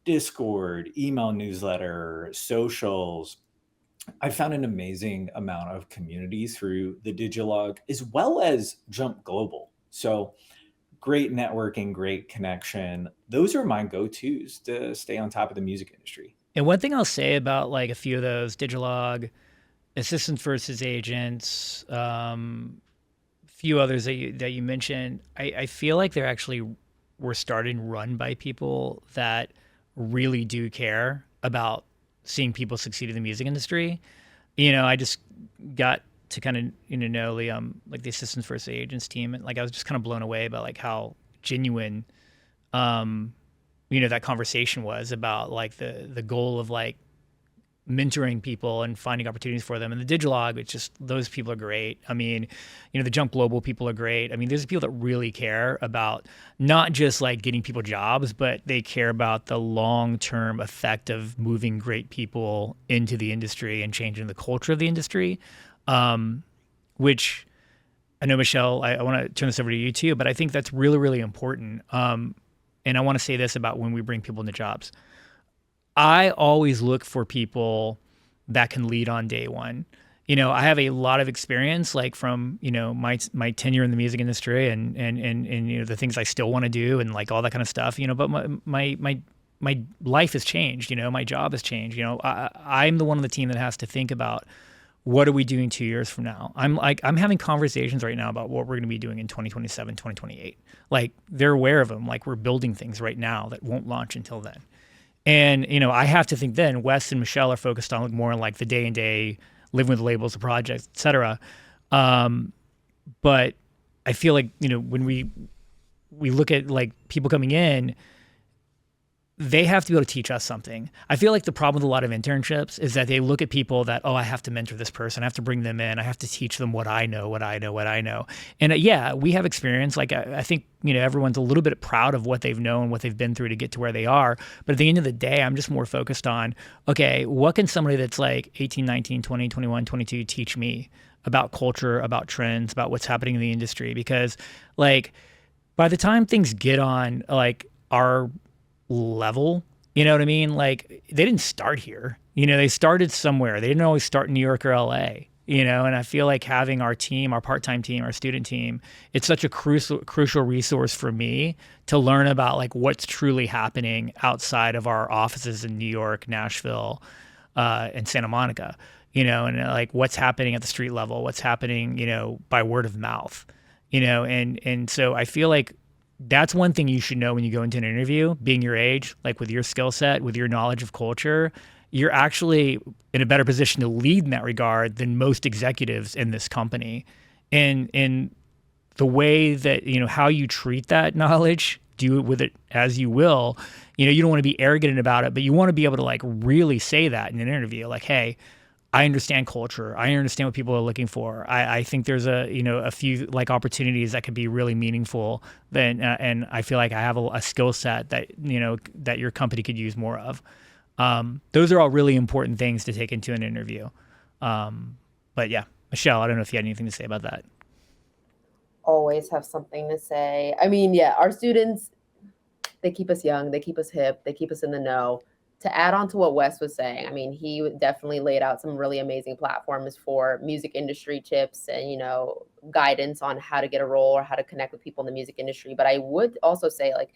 Discord, email newsletter, socials. I found an amazing amount of community through the Digilog, as well as Jump Global. So great networking, great connection. Those are my go-tos to stay on top of the music industry. And one thing I'll say about like a few of those, Digilog, Assistants versus Agents, few others that you mentioned, I feel like they're actually were started and run by people that really do care about seeing people succeed in the music industry. I just got to kind of know like the Assistants versus Agents team, and like I was just kind of blown away by like how genuine that conversation was about like the goal of like mentoring people and finding opportunities for them. And the Digilog, it's just, those people are great. I mean, the Jump Global people are great. I mean, there's people that really care about not just like getting people jobs, but they care about the long-term effect of moving great people into the industry and changing the culture of the industry, which I know, Michelle, I want to turn this over to you too, but I think that's really, really important. And I want to say this about when we bring people into jobs. I always look for people that can lead on day one. I have a lot of experience, like from my tenure in the music industry and the things I still want to do and like all that kind of stuff. But my life has changed. My job has changed. I'm the one on the team that has to think about what are we doing 2 years from now. I'm having conversations right now about what we're going to be doing in 2027, 2028. Like they're aware of them. Like we're building things right now that won't launch until then. And, I have to think then Wes and Michelle are focused on more like the day and day, living with labels, the projects, et cetera. But I feel like, when we look at like people coming in, they have to be able to teach us something. I feel like the problem with a lot of internships is that they look at people that, I have to mentor this person. I have to bring them in. I have to teach them what I know. And yeah, we have experience. Like I think, everyone's a little bit proud of what they've known, what they've been through to get to where they are. But at the end of the day, I'm just more focused on, okay, what can somebody that's like 18, 19, 20, 21, 22 teach me about culture, about trends, about what's happening in the industry? Because like by the time things get on like our level, you know what I mean? Like they didn't start here, they started somewhere. They didn't always start in New York or LA, and I feel like having our team, our part-time team, our student team, it's such a crucial resource for me to learn about like what's truly happening outside of our offices in New York, Nashville, and Santa Monica, and like what's happening at the street level, what's happening, by word of mouth, and so I feel like that's one thing you should know when you go into an interview, being your age, like with your skill set, with your knowledge of culture, you're actually in a better position to lead in that regard than most executives in this company. And the way that, how you treat that knowledge, do with it as you will, you don't want to be arrogant about it, but you want to be able to like really say that in an interview, like, hey, I understand culture. I understand what people are looking for. I think there's a few like opportunities that could be really meaningful. And I feel like I have a skill set that that your company could use more of. Those are all really important things to take into an interview. But yeah, Michelle, I don't know if you had anything to say about that. Always have something to say. I mean, yeah, our students, they keep us young, they keep us hip, they keep us in the know. To add on to what Wes was saying, I mean, he definitely laid out some really amazing platforms for music industry tips and, guidance on how to get a role or how to connect with people in the music industry. But I would also say like,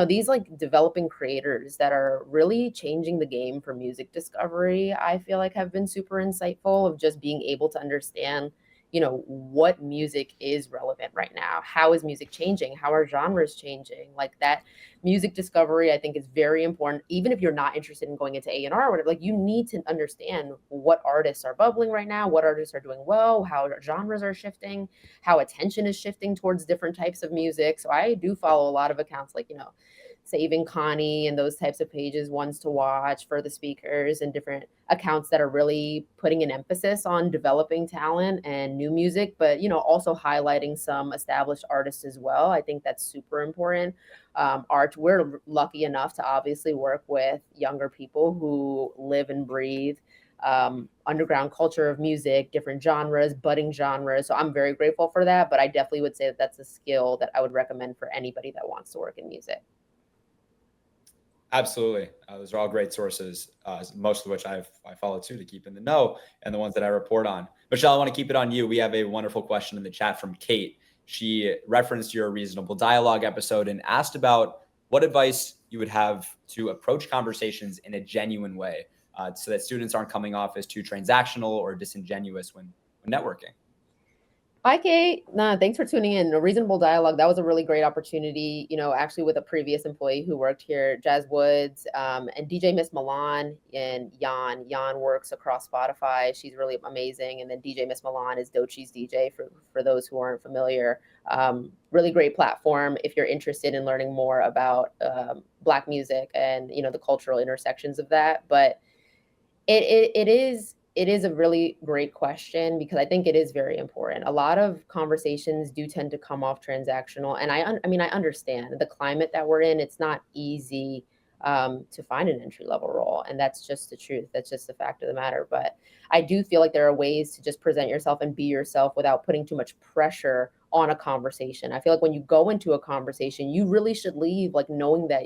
these like developing creators that are really changing the game for music discovery, I feel like have been super insightful of just being able to understand, what music is relevant right now. How is music changing? How are genres changing? Like that music discovery, I think is very important. Even if you're not interested in going into A&R or whatever, like you need to understand what artists are bubbling right now, what artists are doing well, how genres are shifting, how attention is shifting towards different types of music. So I do follow a lot of accounts like, Saving Connie and those types of pages, ones to watch for the speakers and different accounts that are really putting an emphasis on developing talent and new music, but, also highlighting some established artists as well. I think that's super important. We're lucky enough to obviously work with younger people who live and breathe underground culture of music, different genres, budding genres. So I'm very grateful for that, but I definitely would say that that's a skill that I would recommend for anybody that wants to work in music. Absolutely. Those are all great sources, most of which I follow too to keep in the know and the ones that I report on. Michelle, I want to keep it on you. We have a wonderful question in the chat from Kate. she referenced your reasonable dialogue episode and asked about what advice you would have to approach conversations in a genuine way, so that students aren't coming off as too transactional or disingenuous when networking. Hi, Kate. No, thanks for tuning in. A reasonable dialogue. That was a really great opportunity, actually with a previous employee who worked here, Jazz Woods, and DJ Miss Milan and Jan. Jan works across Spotify. She's really amazing. And then DJ Miss Milan is Dochi's DJ for those who aren't familiar. Really great platform if you're interested in learning more about Black music and, the cultural intersections of that. But it is a really great question, because I think it is very important. A lot of conversations do tend to come off transactional. And I understand the climate that we're in. It's not easy to find an entry level role. And that's just the truth. That's just the fact of the matter. But I do feel like there are ways to just present yourself and be yourself without putting too much pressure on a conversation. I feel like when you go into a conversation, you really should leave like knowing that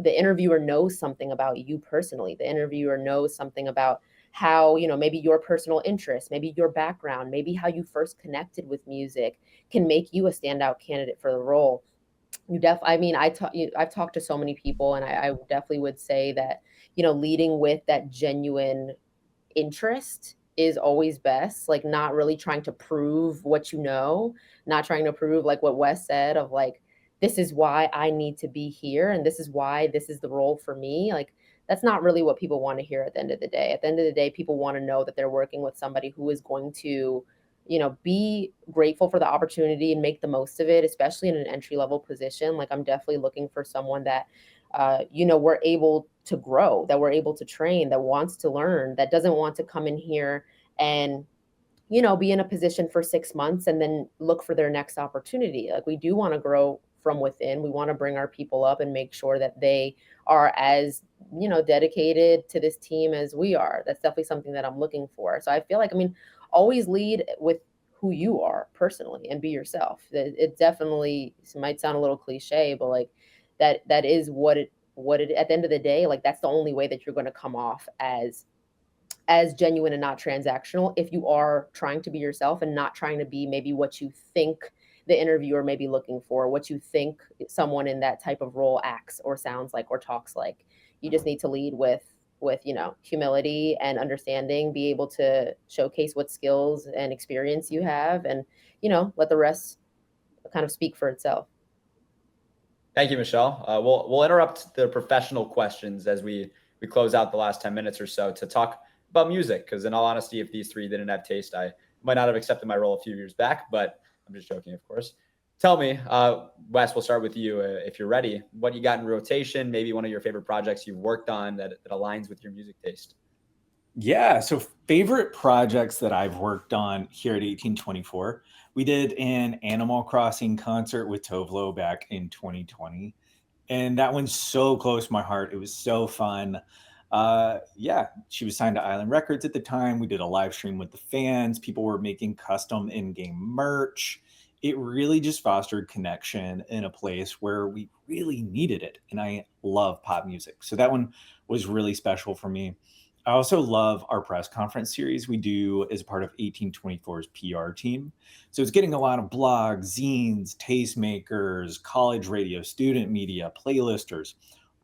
the interviewer knows something about you personally. The interviewer knows something about how, maybe your personal interests, maybe your background, maybe how you first connected with music can make you a standout candidate for the role. I've talked to so many people, and I definitely would say that, leading with that genuine interest is always best. Like, not really trying to prove what you know, not trying to prove like what Wes said of like, this is why I need to be here, and this is why this is the role for me. Like, that's not really what people want to hear at the end of the day. At the end of the day, people want to know that they're working with somebody who is going to, be grateful for the opportunity and make the most of it, especially in an entry level position. Like, I'm definitely looking for someone that, we're able to grow, that we're able to train, that wants to learn, that doesn't want to come in here and, be in a position for 6 months and then look for their next opportunity. Like, we do want to grow from within. We want to bring our people up and make sure that they are as, dedicated to this team as we are. That's definitely something that I'm looking for. So I feel like, always lead with who you are personally and be yourself. It definitely might sound a little cliche, but like that is what it at the end of the day, like that's the only way that you're going to come off as genuine and not transactional, if you are trying to be yourself and not trying to be maybe what you think the interviewer may be looking for, what you think someone in that type of role acts or sounds like or talks like. You just need to lead with humility and understanding, be able to showcase what skills and experience you have, and let the rest kind of speak for itself. Thank you, Michelle. We'll interrupt the professional questions as we close out the last 10 minutes or so to talk about music, because in all honesty, if these three didn't have taste, I might not have accepted my role a few years back, but I'm just joking, of course. Tell me, Wes, we'll start with you if you're ready. What you got in rotation, maybe one of your favorite projects you've worked on that aligns with your music taste. Yeah, so favorite projects that I've worked on here at 1824. We did an Animal Crossing concert with Tovlo back in 2020. And that one's so close to my heart. It was so fun. She was signed to Island Records at the time. We did a live stream with the fans. People were making custom in-game merch. It really just fostered connection in a place where we really needed it. And I love pop music. So that one was really special for me. I also love our press conference series we do as part of 1824's PR team. So it's getting a lot of blogs, zines, tastemakers, college radio, student media, playlisters,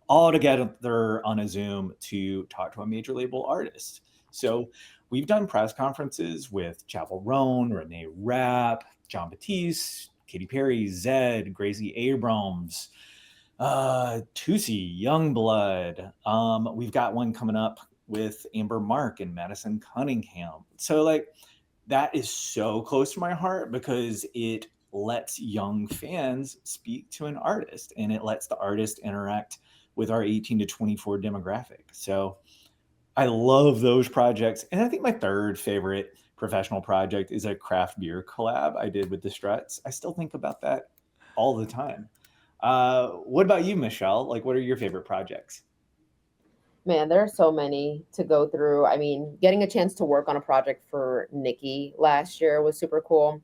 all together on a Zoom to talk to a major label artist. So we've done press conferences with Chappell Roan, Renee Rapp, John Batiste, Katy Perry, Zed, Gracie Abrams, Tusi, Youngblood. We've got one coming up with Amber Mark and Madison Cunningham. So like that is so close to my heart because it lets young fans speak to an artist and it lets the artist interact with our 18 to 24 demographic. So I love those projects. And I think my third favorite professional project is a craft beer collab I did with the Struts. I still think about that all the time. What about you, Michelle? Like, what are your favorite projects? Man, there are so many to go through. I mean, getting a chance to work on a project for Nikki last year was super cool.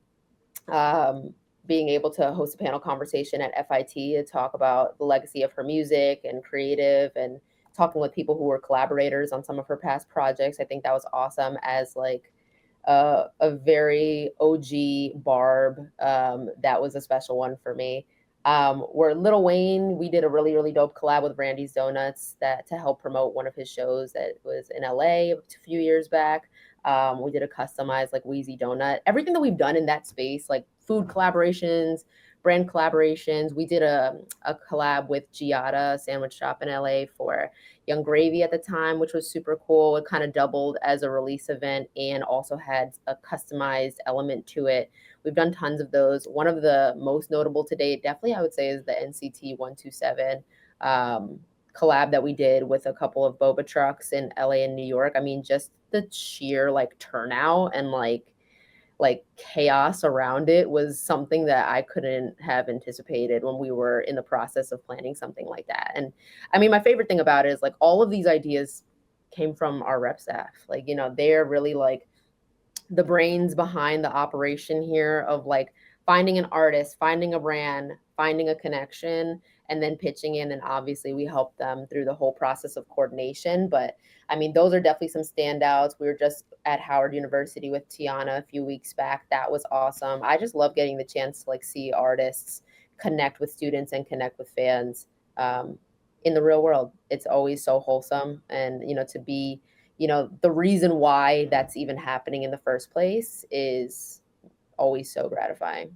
Being able to host a panel conversation at FIT to talk about the legacy of her music and creative, and talking with people who were collaborators on some of her past projects. I think that was awesome as like a very OG Barb. That was a special one for me. Where Lil Wayne, we did a really, really dope collab with Randy's Donuts to help promote one of his shows that was in LA a few years back. We did a customized like Wheezy donut. Everything that we've done in that space, like food collaborations, brand collaborations. We did a collab with Giada Sandwich Shop in LA for Young Gravy at the time, which was super cool. It kind of doubled as a release event and also had a customized element to it. We've done tons of those. One of the most notable to date, definitely I would say, is the NCT 127 collab that we did with a couple of boba trucks in LA and New York. I mean, just the sheer like turnout and like chaos around it was something that I couldn't have anticipated when we were in the process of planning something like that. And I mean, my favorite thing about it is like all of these ideas came from our rep staff. Like, you know, they're really like the brains behind the operation here of like finding an artist, finding a brand, finding a connection, and then pitching in. And obviously we help them through the whole process of coordination. But I mean, those are definitely some standouts. We were just at Howard University with Tiana a few weeks back. That was awesome. I just love getting the chance to like see artists connect with students and connect with fans in the real world. It's always so wholesome. And, you know, to be, you know, the reason why that's even happening in the first place is always so gratifying.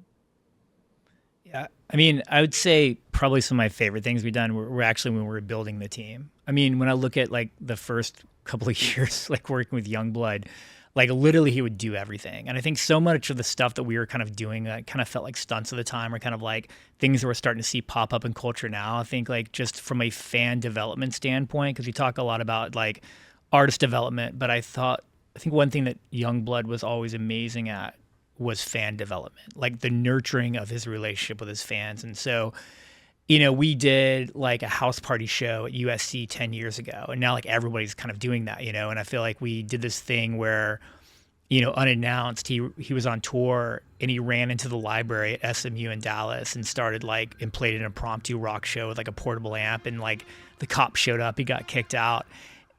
Yeah. I mean, I would say probably some of my favorite things we've done were actually when we were building the team. I mean, when I look at like the first couple of years, like working with Youngblood, like literally he would do everything. And I think so much of the stuff that we were kind of doing kind of felt like stunts at the time, or kind of like things that we're starting to see pop up in culture now. I think like just from a fan development standpoint, because we talk a lot about like artist development, but I think one thing that Youngblood was always amazing at was fan development, like the nurturing of his relationship with his fans. And so, you know, we did like a house party show at USC 10 years ago, and now like everybody's kind of doing that, you know, and I feel like we did this thing where, you know, unannounced, he was on tour and he ran into the library at SMU in Dallas and started like, and played an impromptu rock show with like a portable amp, and like the cops showed up, he got kicked out.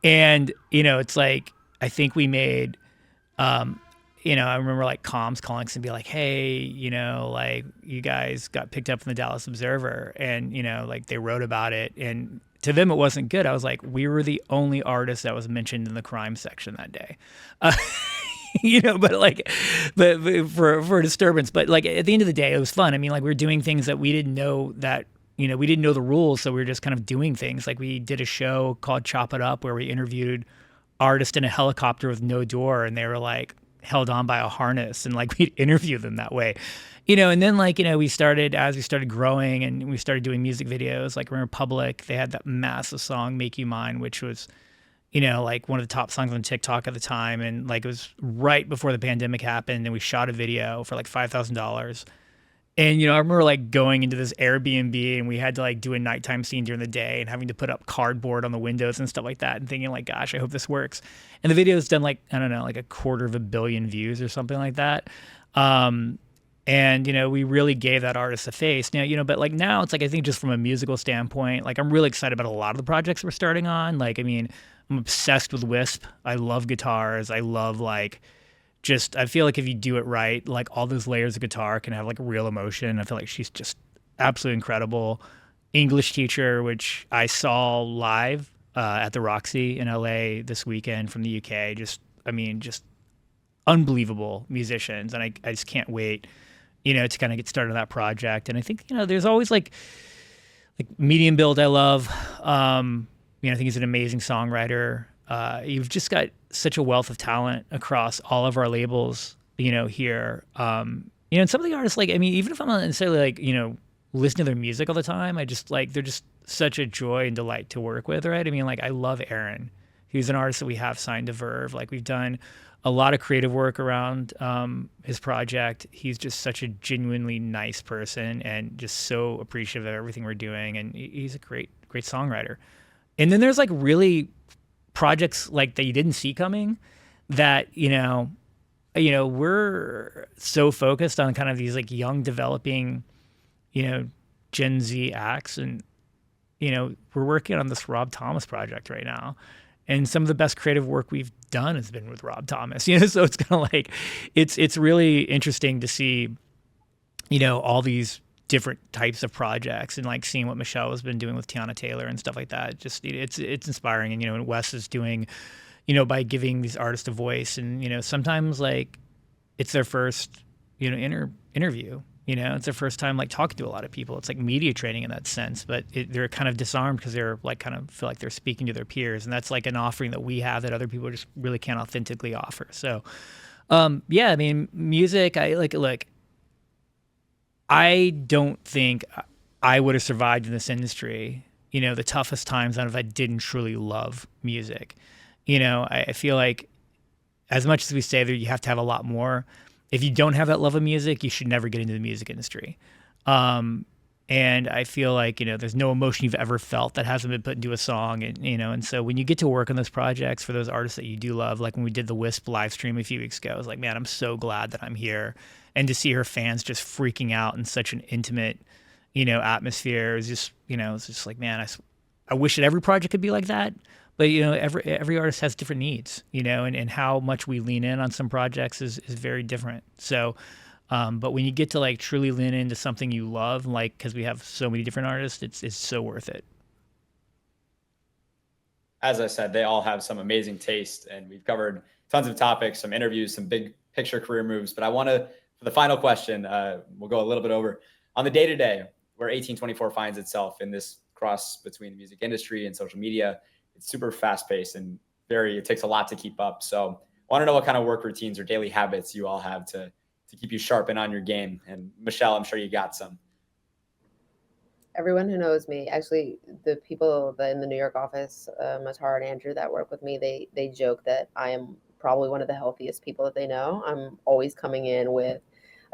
And, you know, it's like, I think we made, you know, I remember like comms calling us and be like, hey, you know, like you guys got picked up from the Dallas Observer, and, you know, like they wrote about it, and to them it wasn't good. I was like, we were the only artist that was mentioned in the crime section that day. You know, but for a disturbance, but like at the end of the day, it was fun. I mean, like we were doing things that we didn't know that, you know, we didn't know the rules. So we were just kind of doing things. Like we did a show called Chop It Up where we interviewed artists in a helicopter with no door, and they were like held on by a harness, and like we'd interview them that way, you know. And then like, you know, as we started growing and we started doing music videos, like Republic, they had that massive song Make You Mine, which was, you know, like one of the top songs on TikTok at the time. And like it was right before the pandemic happened, and we shot a video for like $5,000. And, you know, I remember like going into this Airbnb, and we had to like do a nighttime scene during the day and having to put up cardboard on the windows and stuff like that, and thinking like, gosh, I hope this works. And the video's done like, I don't know, like 250 million views or something like that. And, you know, we really gave that artist a face now, you know, but like now it's like, I think just from a musical standpoint, like I'm really excited about a lot of the projects we're starting on. Like, I mean, I'm obsessed with Wisp. I love guitars. I love like, just, I feel like if you do it right, like all those layers of guitar can have like real emotion. I feel like she's just absolutely incredible. English Teacher, which I saw live at the Roxy in LA this weekend from the UK. Just, I mean, just unbelievable musicians. And I just can't wait, you know, to kind of get started on that project. And I think, you know, there's always like Medium Build I love. You know, I think he's an amazing songwriter. You've just got such a wealth of talent across all of our labels, you know, here. You know, and some of the artists, like, I mean, even if I'm not necessarily like, you know, listening to their music all the time, I just like, they're just such a joy and delight to work with, right? I mean, like, I love Aaron. He's an artist that we have signed to Verve. Like, we've done a lot of creative work around his project. He's just such a genuinely nice person and just so appreciative of everything we're doing. And he's a great songwriter. And then there's like really projects like that you didn't see coming that, you know, we're so focused on kind of these like young developing, you know, Gen Z acts. And, you know, we're working on this Rob Thomas project right now. And some of the best creative work we've done has been with Rob Thomas, so it's kind of like, it's really interesting to see, all these different types of projects and like seeing what Michelle has been doing with Tiana Taylor and stuff like that. Just, it's inspiring. And, and Wes is doing, by giving these artists a voice, and, sometimes like it's their first, interview. It's their first time like talking to a lot of people. It's like media training in that sense, but they're kind of disarmed because they're like kind of feel like they're speaking to their peers, and that's like an offering that we have that other people just really can't authentically offer. So, yeah, I mean, music. I don't think I would have survived in this industry. The toughest times if I didn't truly love music. I feel like as much as we say that you have to have a lot more. If you don't have that love of music, you should never get into the music industry. And I feel like, there's no emotion you've ever felt that hasn't been put into a song. And, and so when you get to work on those projects for those artists that you do love, like when we did the Wisp live stream a few weeks ago, I was like, man, I'm so glad that I'm here. And to see her fans just freaking out in such an intimate, atmosphere is just, it's just like, man, I wish that every project could be like that. But, every artist has different needs, and how much we lean in on some projects is very different. So, but when you get to like truly lean into something you love, like, because we have so many different artists, it's so worth it. As I said, they all have some amazing taste, and we've covered tons of topics, some interviews, some big picture career moves. But I want to, for the final question, we'll go a little bit over on the day-to-day where 1824 finds itself in this cross between the music industry and social media. It's super fast paced and it takes a lot to keep up. So I want to know what kind of work routines or daily habits you all have to keep you sharp and on your game. And Michelle, I'm sure you got some. Everyone who knows me, actually the people in the New York office, Matar and Andrew that work with me, they joke that I am probably one of the healthiest people that they know. I'm always coming in with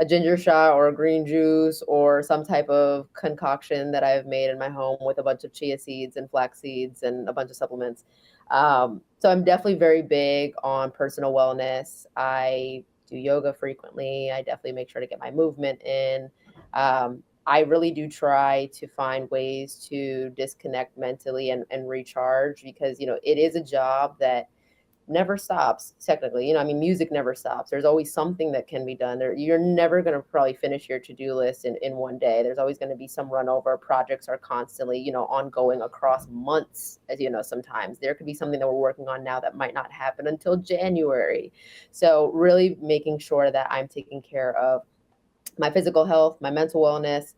a ginger shot or a green juice or some type of concoction that I've made in my home with a bunch of chia seeds and flax seeds and a bunch of supplements. So I'm definitely very big on personal wellness. I do yoga frequently. I definitely make sure to get my movement in. I really do try to find ways to disconnect mentally and recharge, because, it is a job that never stops technically. Music never stops. There's always something that can be done. You're never going to probably finish your to-do list in one day. There's always going to be some run over. Projects are constantly, ongoing across months. As sometimes there could be something that we're working on now that might not happen until January. So really making sure that I'm taking care of my physical health, my mental wellness,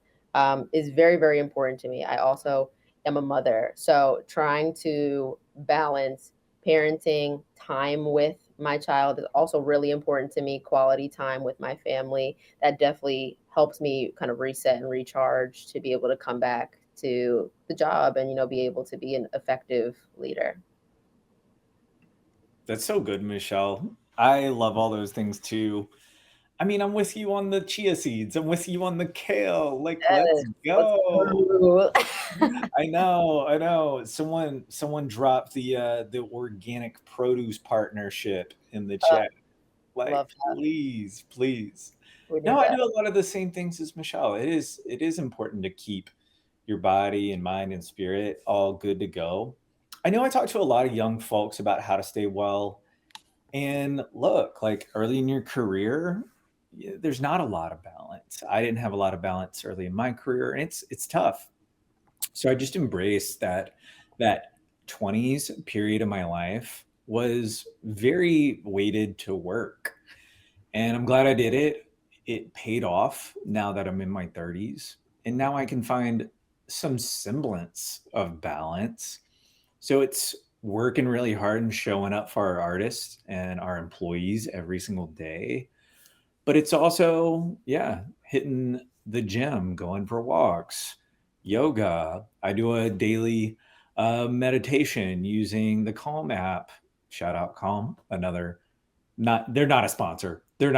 is very, very important to me. I also am a mother. So trying to balance parenting, time with my child is also really important to me. Quality time with my family, that definitely helps me kind of reset and recharge to be able to come back to the job and, be able to be an effective leader. That's so good, Michelle. I love all those things too. I'm with you on the chia seeds. I'm with you on the kale. Like, let's go. I know. Someone dropped the organic produce partnership in the chat. Like, please. No, I do a lot of the same things as Michelle. It is important to keep your body and mind and spirit all good to go. I know I talk to a lot of young folks about how to stay well. And look, like early in your career, there's not a lot of balance. I didn't have a lot of balance early in my career, and it's tough. So I just embraced that 20s period of my life was very weighted to work. And I'm glad I did it. It paid off now that I'm in my 30s. And now I can find some semblance of balance. So it's working really hard and showing up for our artists and our employees every single day. But it's also, hitting the gym, going for walks, yoga. I do a daily meditation using the Calm app. Shout out Calm, they're not a sponsor. But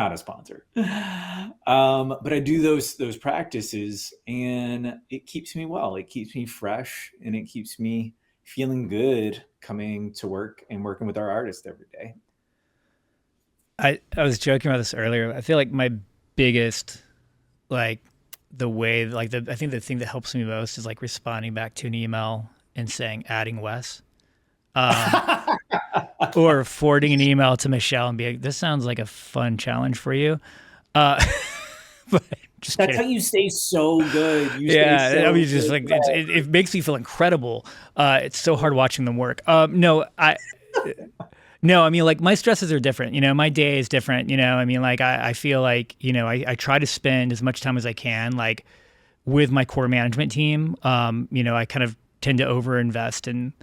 I do those practices, and it keeps me well. It keeps me fresh, and it keeps me feeling good coming to work and working with our artists every day. I was joking about this earlier. I feel like my biggest, I think the thing that helps me most is like responding back to an email and saying, adding Wes. or forwarding an email to Michelle and be like, this sounds like a fun challenge for you. But just That's kidding. how you stay so good. Yeah, stay so I mean, just good. like it makes me feel incredible. It's so hard watching them work. No, I mean, like my stresses are different. My day is different. I mean, like I feel like I try to spend as much time as I can, like with my core management team. I kind of tend to overinvest in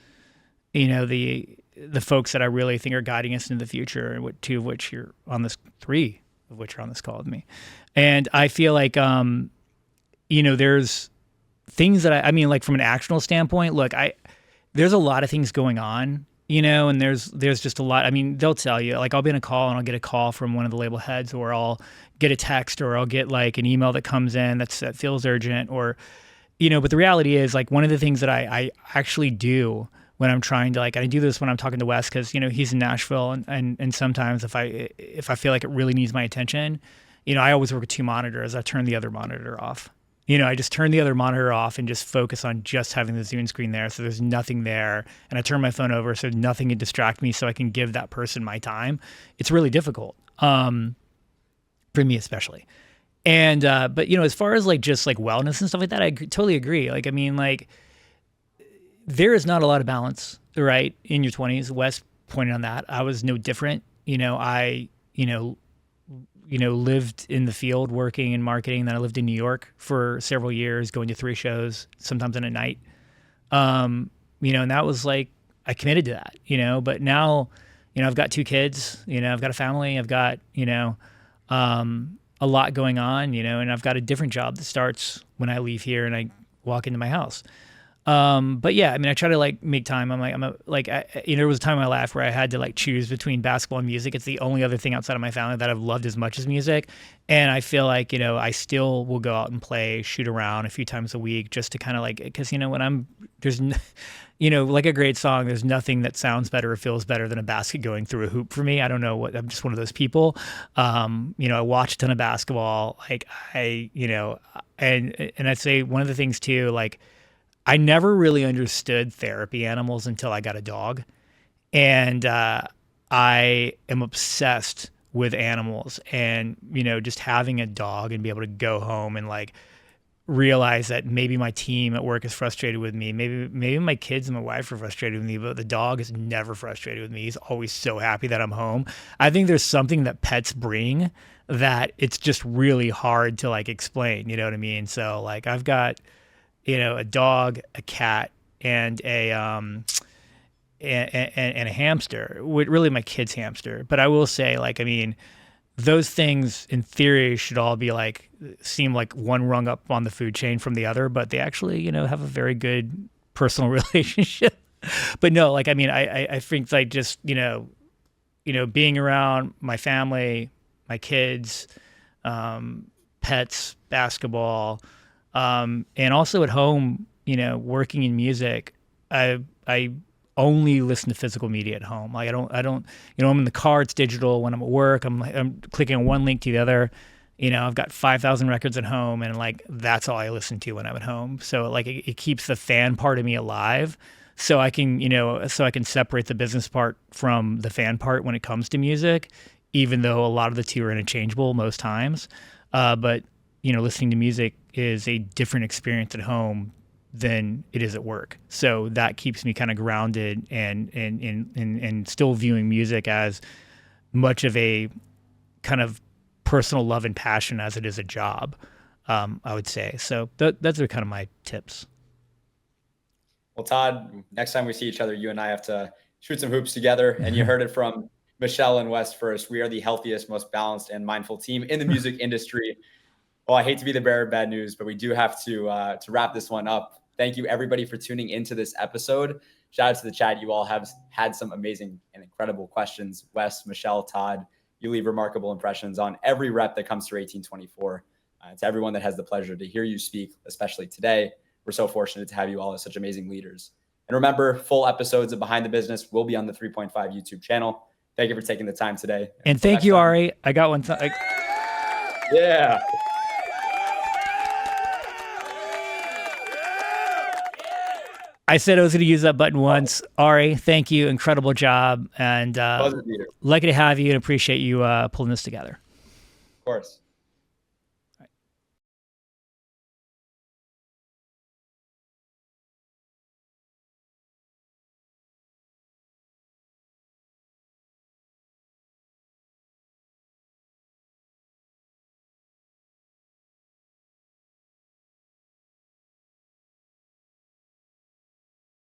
the folks that I really think are guiding us into the future, and three of which are on this call with me. And I feel like there's things that I mean, like from an actional standpoint, look, there's a lot of things going on, and there's just a lot. I mean, they'll tell you, like I'll be in a call and I'll get a call from one of the label heads, or I'll get a text, or I'll get like an email that comes in that feels urgent, or but the reality is, like, one of the things that I actually do when I'm trying to, like, I do this when I'm talking to Wes, because he's in Nashville, and sometimes if I feel like it really needs my attention, I always work with 2 monitors. I turn the other monitor off. I just turn the other monitor off and just focus on just having the Zoom screen there, so there's nothing there, and I turn my phone over so nothing can distract me, so I can give that person my time. It's really difficult, for me especially. And but as far as like just like wellness and stuff like that, I totally agree. Like, I mean, like, there is not a lot of balance, right, in your 20s. Wes pointed on that. I was no different. I lived in the field working in marketing. Then I lived in New York for several years, going to 3 shows, sometimes in a night. And that was like, I committed to that, but now, I've got 2 kids, I've got a family, I've got, a lot going on, and I've got a different job that starts when I leave here and I walk into my house. But yeah, I mean, I try to like make time. There was a time in my life where I had to like choose between basketball and music. It's the only other thing outside of my family that I've loved as much as music. And I feel like, I still will go out and play, shoot around a few times a week, just to kind of like, because, when like a great song, there's nothing that sounds better or feels better than a basket going through a hoop for me. I don't know I'm just one of those people. I watch a ton of basketball. Like and I'd say one of the things too, like, I never really understood therapy animals until I got a dog. And I am obsessed with animals, and, just having a dog and be able to go home and like realize that maybe my team at work is frustrated with me. Maybe my kids and my wife are frustrated with me, but the dog is never frustrated with me. He's always so happy that I'm home. I think there's something that pets bring that it's just really hard to like explain, you know what I mean? So like I've got, a dog, a cat, and a hamster. Really, my kid's hamster. But I will say, like, I mean, those things in theory should all be like seem like one rung up on the food chain from the other, but they actually, have a very good personal relationship. But no, like, I mean, I think like just being around my family, my kids, pets, basketball. And also at home, working in music, I only listen to physical media at home. Like I don't, I'm in the car, it's digital. When I'm at work, I'm clicking on one link to the other. I've got 5,000 records at home, and like, that's all I listen to when I'm at home. So like it keeps the fan part of me alive. So I can, separate the business part from the fan part when it comes to music, even though a lot of the two are interchangeable most times. But listening to music is a different experience at home than it is at work. So that keeps me kind of grounded and still viewing music as much of a kind of personal love and passion as it is a job, I would say. So those are kind of my tips. Well, Todd, next time we see each other, you and I have to shoot some hoops together. And you heard it from Michelle and Wes first. We are the healthiest, most balanced, and mindful team in the music industry. Well, I hate to be the bearer of bad news, but we do have to wrap this one up. Thank you, everybody, for tuning into this episode. Shout out to the chat. You all have had some amazing and incredible questions. Wes, Michelle, Todd, you leave remarkable impressions on every rep that comes through 1824. To everyone that has the pleasure to hear you speak, especially today, we're so fortunate to have you all as such amazing leaders. And remember, full episodes of Behind the Business will be on the 3.5 YouTube channel. Thank you for taking the time today. And thank you, Ari. I got one. Yeah. I said I was going to use that button once. Ari, thank you. Incredible job. And Pleasure, Peter. lucky to have you and appreciate you pulling this together. Of course.